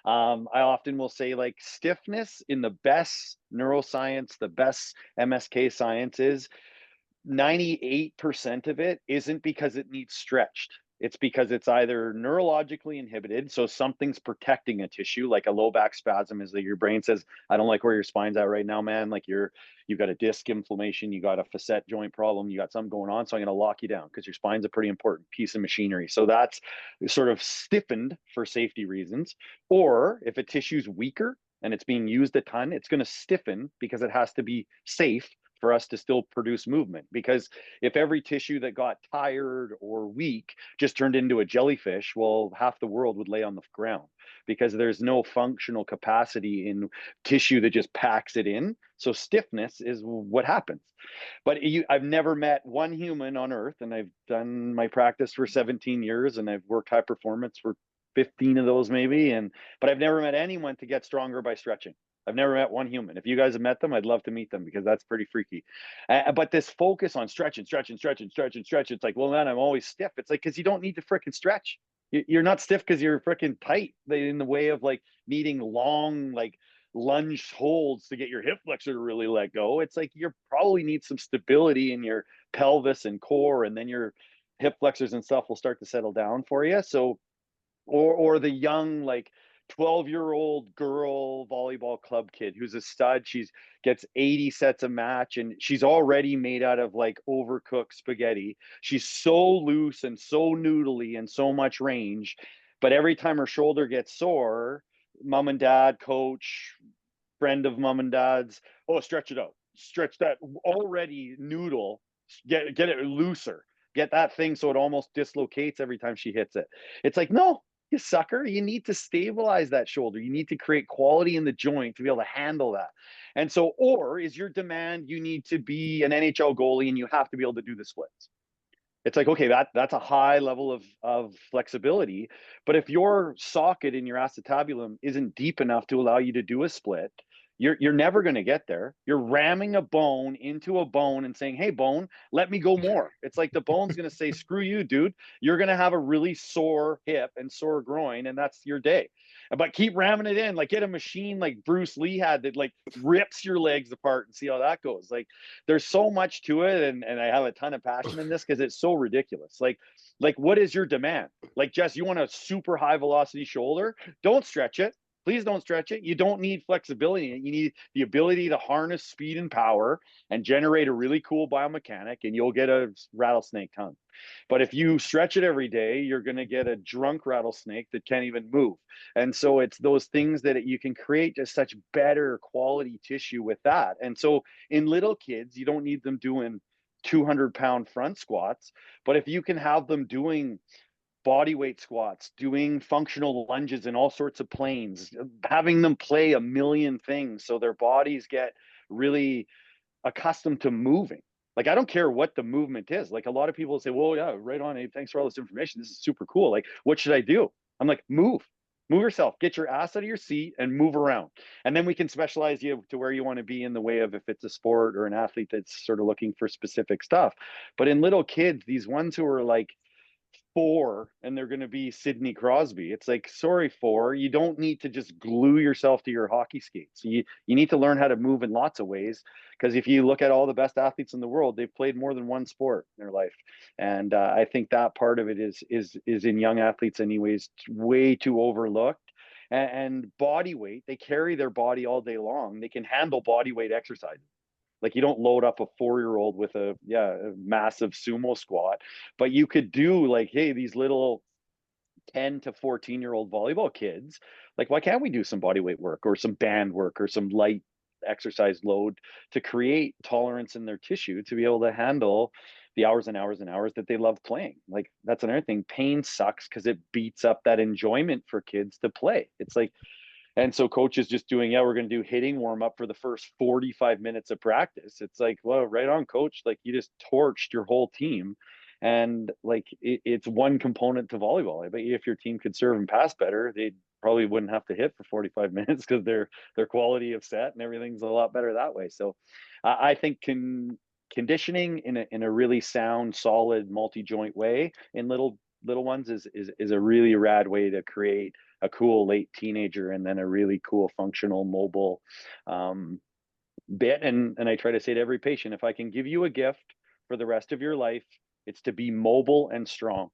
I often will say, like, stiffness in the best neuroscience, the best MSK science is 98% of it isn't because it needs stretched. it's because it's either neurologically inhibited, so something's protecting a tissue, like a low back spasm is that your brain says, I don't like where your spine's at right now, man. Like you've got a disc inflammation, you got a facet joint problem, you got something going on, so I'm going to lock you down because your spine's a pretty important piece of machinery. So that's sort of stiffened for safety reasons. Or if a tissue's weaker and it's being used a ton, it's going to stiffen because it has to be safe for us to still produce movement. Because if every tissue that got tired or weak just turned into a jellyfish, well, half the world would lay on the ground because there's no functional capacity in tissue that just packs it in. So stiffness is what happens. But I've never met one human on earth, and I've done my practice for 17 years and I've worked high performance for 15 of those maybe. But I've never met anyone to get stronger by stretching. I've never met one human. If you guys have met them, I'd love to meet them because that's pretty freaky. But this focus on stretch, it's like, well, man, I'm always stiff. It's like, because you don't need to fricking stretch. You're not stiff because you're freaking tight in the way of like needing long, like lunge holds to get your hip flexor to really let go. It's like you probably need some stability in your pelvis and core, and then your hip flexors and stuff will start to settle down for you. So or the young like 12-year-old girl volleyball club kid who's a stud. She's gets 80 sets a match and she's already made out of like overcooked spaghetti. She's so loose and so noodly and so much range, but every time her shoulder gets sore, mom and dad, coach, friend of mom and dad's, oh, stretch it out, stretch that already noodle, get it looser, get that thing so it almost dislocates every time she hits it. It's like, no, you sucker, you need to stabilize that shoulder. You need to create quality in the joint to be able to handle that. And so, or is your demand you need to be an NHL goalie and you have to be able to do the splits? It's like, okay, that's a high level of flexibility. But if your socket in your acetabulum isn't deep enough to allow you to do a split, you're never going to get there. You're ramming a bone into a bone and saying, hey, bone, let me go more. It's like the bone's going to say, screw you, dude. You're going to have a really sore hip and sore groin, and that's your day. But keep ramming it in. Like, get a machine like Bruce Lee had that like rips your legs apart and see how that goes. Like, there's so much to it, and I have a ton of passion in this because it's so ridiculous. Like what is your demand? Like, Jess, you want a super high velocity shoulder? Don't stretch it. Please don't stretch it. You don't need flexibility. You need the ability to harness speed and power and generate a really cool biomechanic, and you'll get a rattlesnake tongue. But if you stretch it every day, you're going to get a drunk rattlesnake that can't even move. And so it's those things that you can create just such better quality tissue with that. And so in little kids, you don't need them doing 200-pound front squats, but if you can have them doing body weight squats, doing functional lunges in all sorts of planes, having them play a million things so their bodies get really accustomed to moving. Like, I don't care what the movement is. Like, a lot of people say, well, yeah, right on, Abe, thanks for all this information. This is super cool. Like, what should I do? I'm like, move yourself, get your ass out of your seat and move around. And then we can specialize you to where you want to be in the way of if it's a sport or an athlete that's sort of looking for specific stuff. But in little kids, these ones who are like 4 and they're going to be Sidney Crosby. It's like, sorry, 4, you don't need to just glue yourself to your hockey skates. You need to learn how to move in lots of ways, because if you look at all the best athletes in the world, they've played more than one sport in their life. And I think that part of it is in young athletes anyways, way too overlooked. And body weight, they carry their body all day long. They can handle body weight exercises. Like, you don't load up a 4-year-old with a massive sumo squat, but you could do like, hey, these little 10 to 14-year-old volleyball kids, like, why can't we do some body weight work or some band work or some light exercise load to create tolerance in their tissue to be able to handle the hours and hours and hours that they love playing? Like, that's another thing. Pain sucks because it beats up that enjoyment for kids to play. It's like, and so coach is just doing, we're going to do hitting warm up for the first 45 minutes of practice. It's like, well, right on, coach. Like, you just torched your whole team. And like, it's one component to volleyball. I bet you if your team could serve and pass better, they probably wouldn't have to hit for 45 minutes because their quality of set and everything's a lot better that way. So I think conditioning in a really sound, solid, multi-joint way in little ones is a really rad way to create a cool late teenager and then a really cool functional mobile bit. And I try to say to every patient, if I can give you a gift for the rest of your life, it's to be mobile and strong.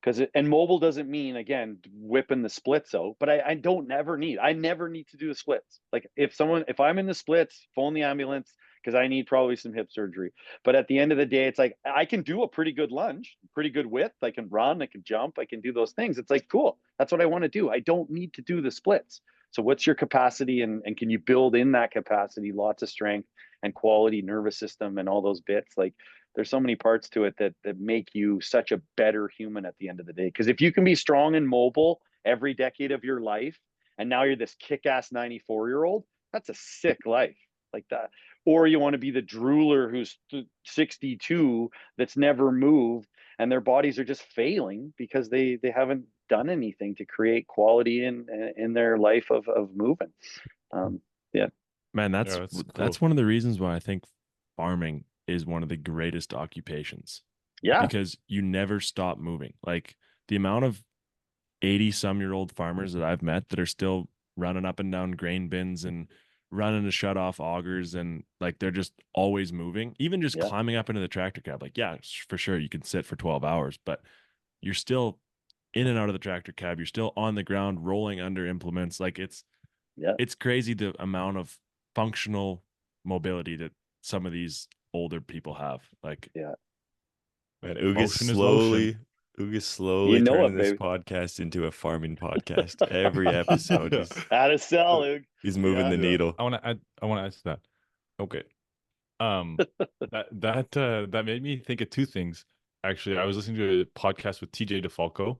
And mobile doesn't mean, again, whipping the splits out, but I never need to do the splits. Like if I'm in the splits, phone the ambulance because I need probably some hip surgery. But at the end of the day, it's like I can do a pretty good lunge, pretty good width. I can run, I can jump, I can do those things. It's like, cool. That's what I want to do. I don't need to do the splits. So what's your capacity, and can you build in that capacity lots of strength and quality, nervous system and all those bits? Like there's so many parts to it that make you such a better human at the end of the day. Because if you can be strong and mobile every decade of your life, and now you're this kick-ass 94-year-old, that's a sick life like that. Or you want to be the drooler who's 62 that's never moved, and their bodies are just failing because they haven't done anything to create quality in their life of moving. Yeah. Man, Yeah, that's that's that's cool. one of the reasons why I think farming is one of the greatest occupations, Yeah. because you never stop moving. Like the amount of 80-some-year-old farmers that I've met that are still running up and down grain bins and running to shut off augers, and like they're just always moving, even just Yeah. climbing up into the tractor cab. Like, yeah, for sure you can sit for 12 hours, but you're still in and out of the tractor cab. You're still on the ground rolling under implements. Like Yeah. it's crazy the amount of functional mobility that some of these older people have. Like, Yeah. Man, Oog Motion is lotion. Is You slowly know turning it, this baby. podcast into a farming podcast. Every episode, Yeah. Out of cell, Luke. he's moving Yeah. the needle. I want to add. I want to add to that. Okay. That made me think of two things. Actually, I was listening to a podcast with TJ DeFalco,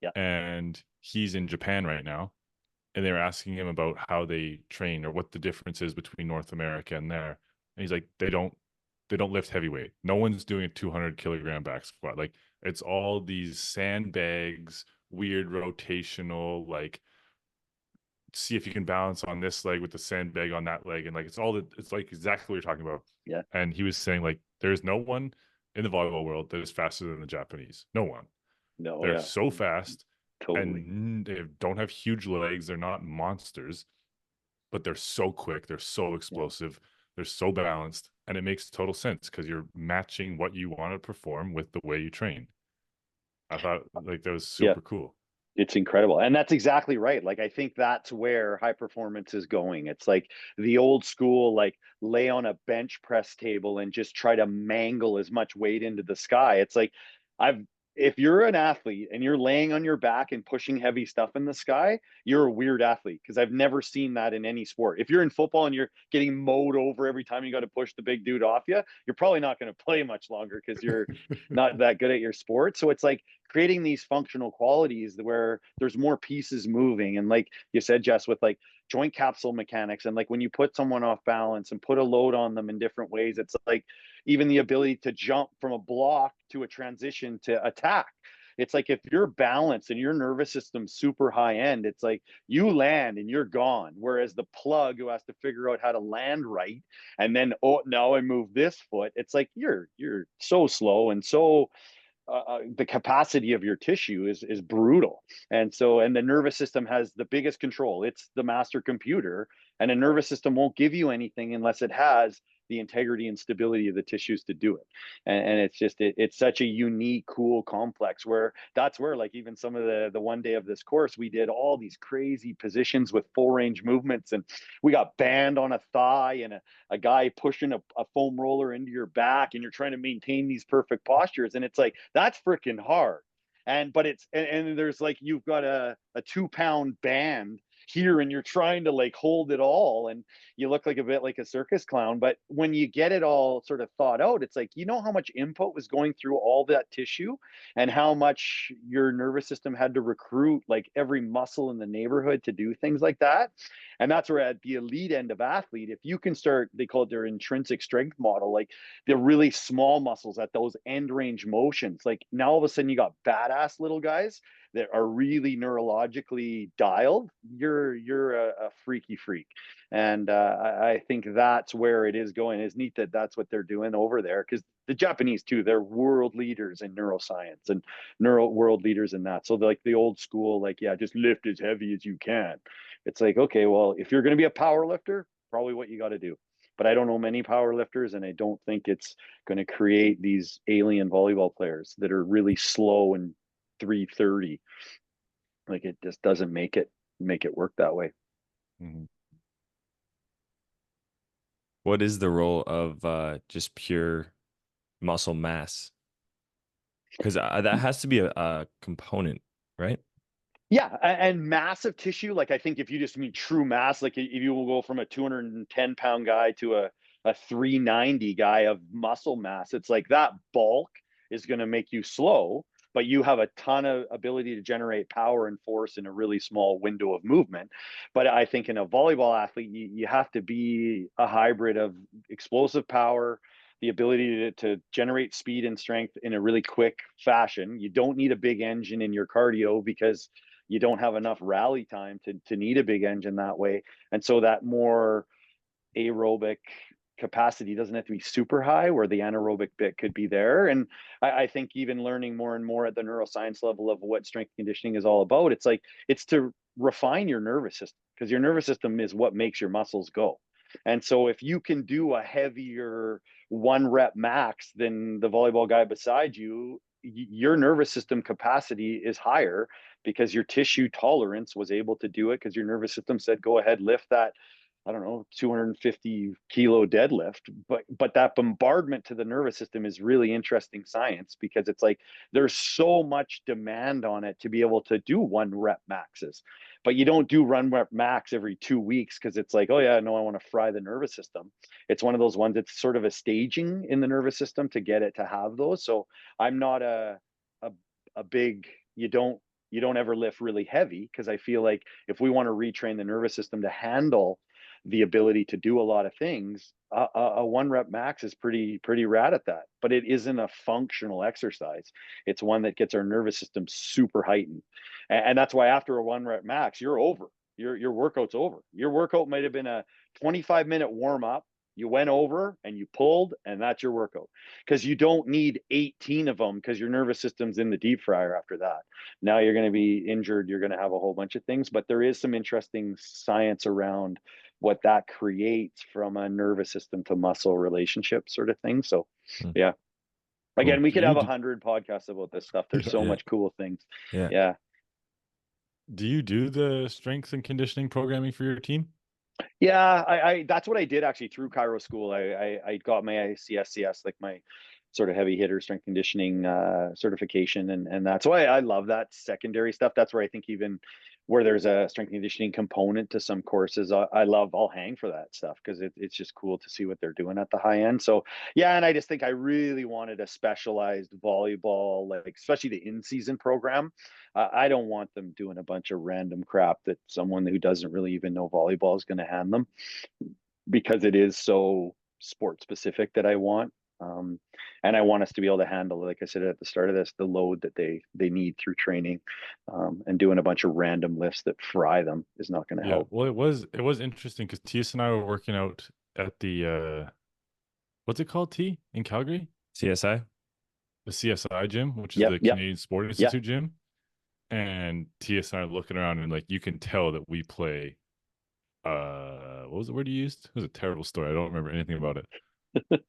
Yeah. and he's in Japan right now, and they were asking him about how they train or what the difference is between North America and there. And he's like, they don't lift heavyweight. No one's doing a 200-kilogram back squat. Like it's all these sandbags, weird rotational, like see if you can balance on this leg with the sandbag on that leg, and like it's like exactly what you're talking about. Yeah. And he was saying like there's no one in the volleyball world that is faster than the Japanese. No one. No. They're Yeah. so fast, Totally. and they don't have huge legs. They're not monsters, but they're so quick. They're so explosive. They're so balanced, and it makes total sense because you're matching what you want to perform with the way you train. I thought like that was Yeah. super cool. It's incredible. And that's exactly right. Like, I think that's where high performance is going. It's like the old school, like lay on a bench press table and just try to mangle as much weight into the sky. It's like, I've, if you're an athlete and you're laying on your back and pushing heavy stuff in the sky, you're a weird athlete, because I've never seen that in any sport. If you're in football and you're getting mowed over every time you got to push the big dude off you, you're probably not going to play much longer because you're not that good at your sport. So it's like creating these functional qualities where there's more pieces moving. And like you said, Jess, with like joint capsule mechanics, and like when you put someone off balance and put a load on them in different ways, it's like even the ability to jump from a block to a transition to attack. It's like if you're balanced and your nervous system's super high end, it's like you land and you're gone. Whereas the plug who has to figure out how to land right, and then, oh, now I move this foot, it's like you're so slow and so the capacity of your tissue is brutal. And so, and the nervous system has the biggest control. It's the master computer, and a nervous system won't give you anything unless it has the integrity and stability of the tissues to do it. And it's just it's such a unique, cool complex where that's where, like, even some of the one day of this course, we did all these crazy positions with full range movements, and we got band on a thigh and a guy pushing a foam roller into your back, and you're trying to maintain these perfect postures, and it's like that's freaking hard. And but it's and there's like you've got a 2 pound band here, and you're trying to like hold it all, and you look like a bit like a circus clown. But when you get it all sort of thought out, it's like, you know how much input was going through all that tissue, and how much your nervous system had to recruit like every muscle in the neighborhood to do things like that. And that's where at the elite end of athlete, if you can start, they call it their intrinsic strength model, like the really small muscles at those end range motions, like now all of a sudden you got badass little guys that are really neurologically dialed. You're a freaky freak. And I think that's where it is going. It's neat that that's what they're doing over there, because the Japanese too, they're world leaders in neuroscience and neuro world leaders in that. So like the old school, like, yeah, just lift as heavy as you can. It's like, okay, well, if you're going to be a power lifter, probably what you got to do. But I don't know many power lifters, and I don't think it's going to create these alien volleyball players that are really slow and 330. Like it just doesn't make it work that way. Mm-hmm. What is the role of just pure muscle mass? Because that has to be a component, right? Yeah, and massive tissue. Like I think if you just mean true mass, like if you will go from a 210-pound guy to a 390 guy of muscle mass, it's like that bulk is going to make you slow, but you have a ton of ability to generate power and force in a really small window of movement. But I think in a volleyball athlete, you have to be a hybrid of explosive power, the ability to generate speed and strength in a really quick fashion. You don't need a big engine in your cardio because you don't have enough rally time to need a big engine that way. And so that more aerobic capacity doesn't have to be super high, where the anaerobic bit could be there. And I think even learning more and more at the neuroscience level of what strength conditioning is all about, it's like it's to refine your nervous system, because your nervous system is what makes your muscles go. And so if you can do a heavier 1 rep max than the volleyball guy beside you, your nervous system capacity is higher because your tissue tolerance was able to do it, because your nervous system said, go ahead, lift that, I don't know, 250 kilo deadlift. But that bombardment to the nervous system is really interesting science, because it's like there's so much demand on it to be able to do 1 rep maxes. But you don't do 1 rep max every 2 weeks because it's like, oh yeah, no, I want to fry the nervous system. It's one of those ones that's sort of a staging in the nervous system to get it to have those. So I'm not a big, you don't ever lift really heavy, because I feel like if we want to retrain the nervous system to handle the ability to do a lot of things, a 1 rep max is pretty rad at that. But it isn't a functional exercise. It's one that gets our nervous system super heightened, and that's why after a 1 rep max, you're over. Your workout's over. Your workout might have been a 25-minute warm up. You went over and you pulled, and that's your workout, because you don't need 18 of them, because your nervous system's in the deep fryer after that. Now you're going to be injured. You're going to have a whole bunch of things, but there is some interesting science around what that creates from a nervous system to muscle relationship sort of thing. So yeah, Cool. again, we Do could you have do, 100 podcasts about this stuff. There's so Yeah. much cool things. Yeah. Yeah. do you do the strength and conditioning programming for your team? Yeah, I that's what I did actually through Cairo School. I got my ICSCS, like my sort of heavy hitter strength conditioning certification, and that's why I love that secondary stuff. That's where I think even where there's a strength conditioning component to some courses, I'll hang for that stuff, because it's just cool to see what they're doing at the high end. So yeah, and I just think I really wanted a specialized volleyball, like especially the in-season program. I don't want them doing a bunch of random crap that someone who doesn't really even know volleyball is going to hand them, because it is so sport specific that I want. And I want us to be able to handle, like I said at the start of this, the load that they need through training. And doing a bunch of random lifts that fry them is not going to Yeah, help. well, it was interesting because Tias and I were working out at the what's it called, T, in Calgary? CSI. The CSI gym, which is Yep, the yep, Canadian Sport yep. Institute gym. And Tias and I are looking around, and like you can tell that we play what was the word you used? It was a terrible story. I don't remember anything about it.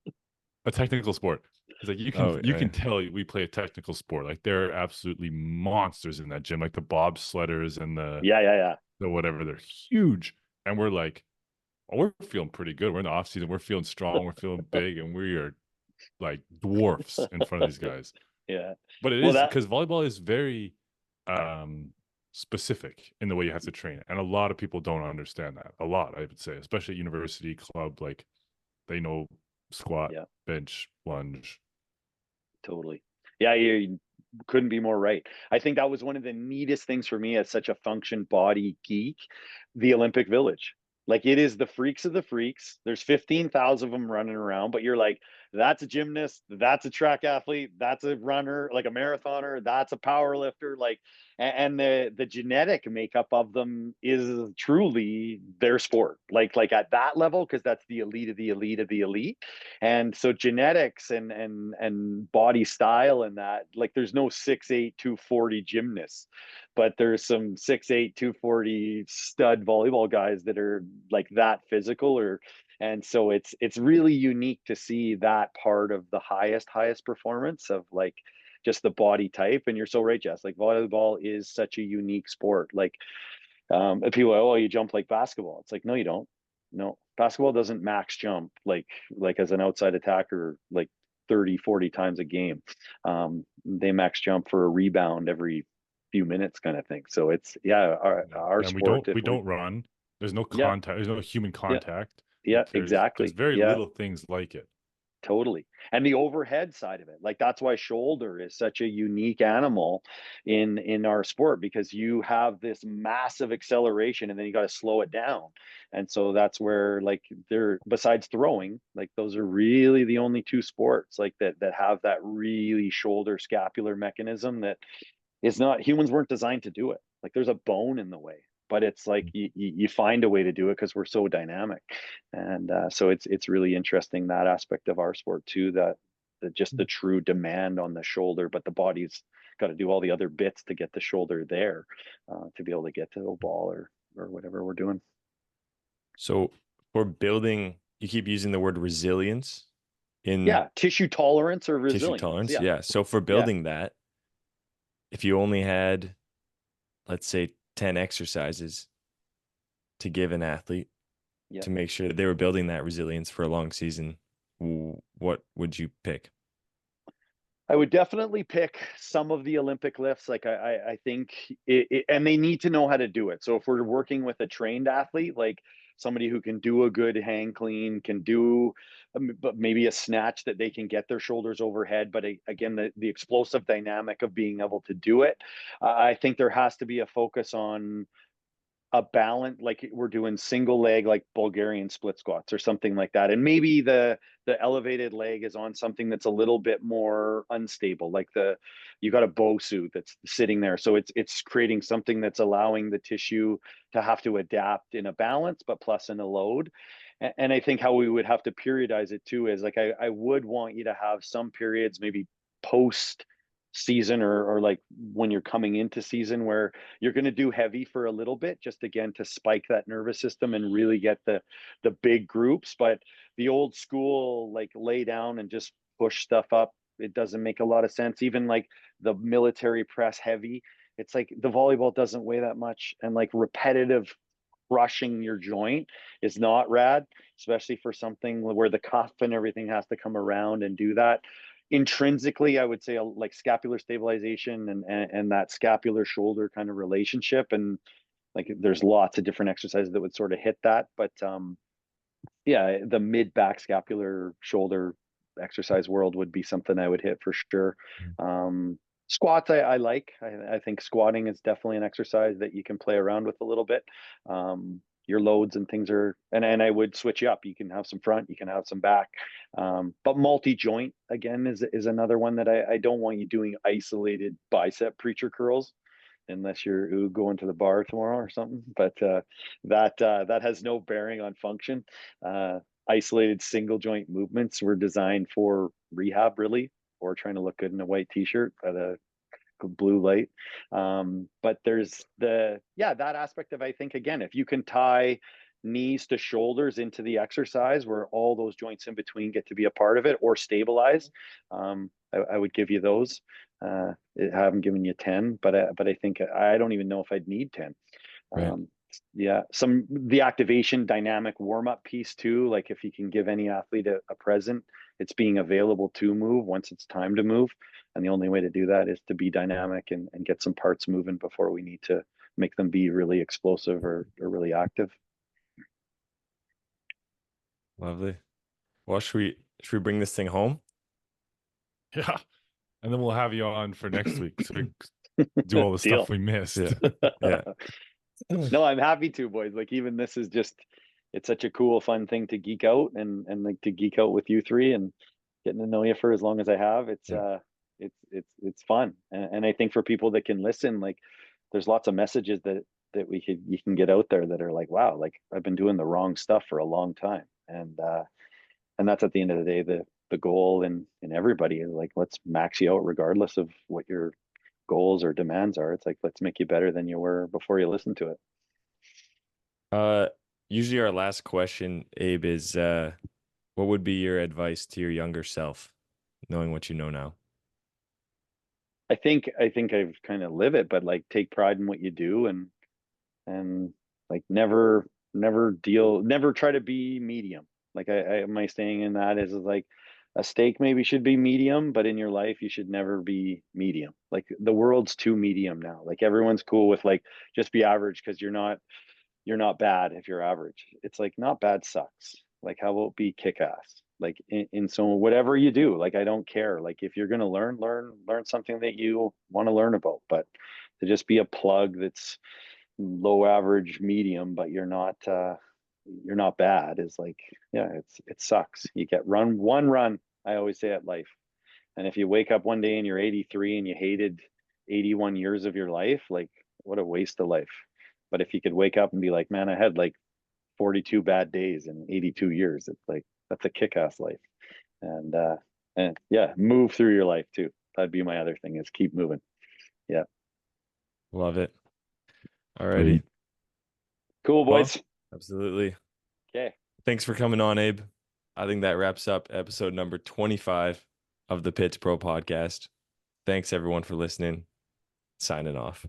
A technical sport. It's like you can tell we play a technical sport. Like they're absolutely monsters in that gym. Like the bobsledders and Yeah. the whatever, they're huge. And we're like, oh, we're feeling pretty good. We're in the off season. We're feeling strong. We're feeling big, and we are like dwarfs in front of these guys. Yeah. But it Well, is that because volleyball is very specific in the way you have to train it. And a lot of people don't understand that. A lot, I would say, especially at university club, like they know squat, yeah, bench, lunge. totally. Yeah, you couldn't be more right. I think that was one of the neatest things for me as such a function body geek, the Olympic Village. Like it is the freaks of the freaks. There's 15,000 of them running around, but you're like, that's a gymnast, that's a track athlete, that's a runner, like a marathoner, that's a power lifter, like, and the genetic makeup of them is truly their sport. Like at that level, because that's the elite of the elite of the elite. And so genetics and body style and that, like there's no 6'8", 240 gymnasts, but there's some 6'8", 240 stud volleyball guys that are like that physical. Or and so it's really unique to see that part of the highest performance of like just the body type. And you're so right, Jess. Like volleyball is such a unique sport. Like people are, oh, you jump like basketball. It's like, no, you don't. No, basketball doesn't max jump like as an outside attacker, like 30, 40 times a game. They max jump for a rebound every few minutes kind of thing. So it's, yeah, our And sport, we don't run. There's no yeah, contact. There's no human yeah, contact. yeah, Like there's exactly. very Yeah. little things like it. Totally. And the overhead side of it, like that's why shoulder is such a unique animal in our sport, because you have this massive acceleration and then you got to slow it down. And so that's where, like, they're, besides throwing, like those are really the only two sports like that have that really shoulder scapular mechanism that is not, humans weren't designed to do it. Like there's a bone in the way, but it's like you find a way to do it because we're so dynamic. And so it's really interesting, that aspect of our sport too, that just the true demand on the shoulder, but the body's got to do all the other bits to get the shoulder there, to be able to get to a ball or whatever we're doing. So for building, you keep using the word resilience in Yeah, tissue tolerance or tissue resilience. tolerance. Yeah, Yeah. So for yeah, building that, if you only had, let's say, 10 exercises to give an athlete yeah. to make sure that they were building that resilience for a long season, what would you pick? I would definitely pick some of the Olympic lifts. Like I think and they need to know how to do it. So if we're working with a trained athlete, like somebody who can do a good hang clean, can do, but maybe a snatch that they can get their shoulders overhead. But again, the explosive dynamic of being able to do it, I think there has to be a focus on a balance, like we're doing single leg like Bulgarian split squats or something like that, and maybe the elevated leg is on something that's a little bit more unstable, like you got a Bosu that's sitting there, so it's creating something that's allowing the tissue to have to adapt in a balance but plus in a load. And I think how we would have to periodize it too is like I would want you to have some periods, maybe post season or like when you're coming into season, where you're going to do heavy for a little bit, just again to spike that nervous system and really get the big groups. But the old school, like lay down and just push stuff up, it doesn't make a lot of sense. Even like the military press heavy, it's like the volleyball doesn't weigh that much, and like repetitive crushing your joint is not rad, especially for something where the cuff and everything has to come around and do that. Intrinsically, I would say like scapular stabilization and that scapular shoulder kind of relationship. And like there's lots of different exercises that would sort of hit that. But yeah, the mid back scapular shoulder exercise world would be something I would hit for sure. Squats, I like. I think squatting is definitely an exercise that you can play around with a little bit. Your loads and things are, and I would switch you up. You can have some front, you can have some back. But multi-joint again is another one that I don't want you doing isolated bicep preacher curls unless you're going to the bar tomorrow or something. But that has no bearing on function. Isolated single joint movements were designed for rehab, really, or trying to look good in a white t-shirt at a blue light. But there's that aspect of, I think, again, if you can tie knees to shoulders into the exercise where all those joints in between get to be a part of it or stabilize, I would give you those. I haven't given you 10, but I think I don't even know if I'd need 10. Right. Yeah, the activation dynamic warm-up piece too, like if you can give any athlete a present, it's being available to move once it's time to move. And the only way to do that is to be dynamic and get some parts moving before we need to make them be really explosive or really active. Lovely. Well, should we bring this thing home? Yeah. And then we'll have you on for next week so we do all the Deal. stuff we missed. Yeah. Yeah. No, I'm happy to, boys. Like even this is just, it's such a cool, fun thing to geek out and like to geek out with you three and getting to know you for as long as I have. It's Yeah. it's fun. And I think for people that can listen, like there's lots of messages that you can get out there that are like, wow, like I've been doing the wrong stuff for a long time. And that's at the end of the day, the goal in everybody is like, let's max you out regardless of what your goals or demands are. It's like, let's make you better than you were before you listen to it. Usually our last question, Abe, is what would be your advice to your younger self, knowing what you know now? I think I've kind of live it, but like take pride in what you do, and like never try to be medium. Like my staying in that is like a steak maybe should be medium, but in your life you should never be medium. Like the world's too medium now. Like everyone's cool with like just be average because you're not bad if you're average. It's like not bad sucks. Like how about be kick ass? Like in so whatever you do, like I don't care. Like if you're gonna learn something that you want to learn about. But to just be a plug that's low average medium, but you're not bad is like, yeah, it sucks. You get one run, I always say, at life. And if you wake up one day and you're 83 and you hated 81 years of your life, like what a waste of life. But if you could wake up and be like, man, I had like 42 bad days in 82 years, it's like that's a kick-ass life. And and yeah, move through your life too. That'd be my other thing, is keep moving. Yeah. Love it. Alrighty. Sweet. Cool, Well, boys. absolutely. Okay. Thanks for coming on, Abe. I think that wraps up episode number 25 of the Pit to Pro podcast. Thanks everyone for listening. Signing off.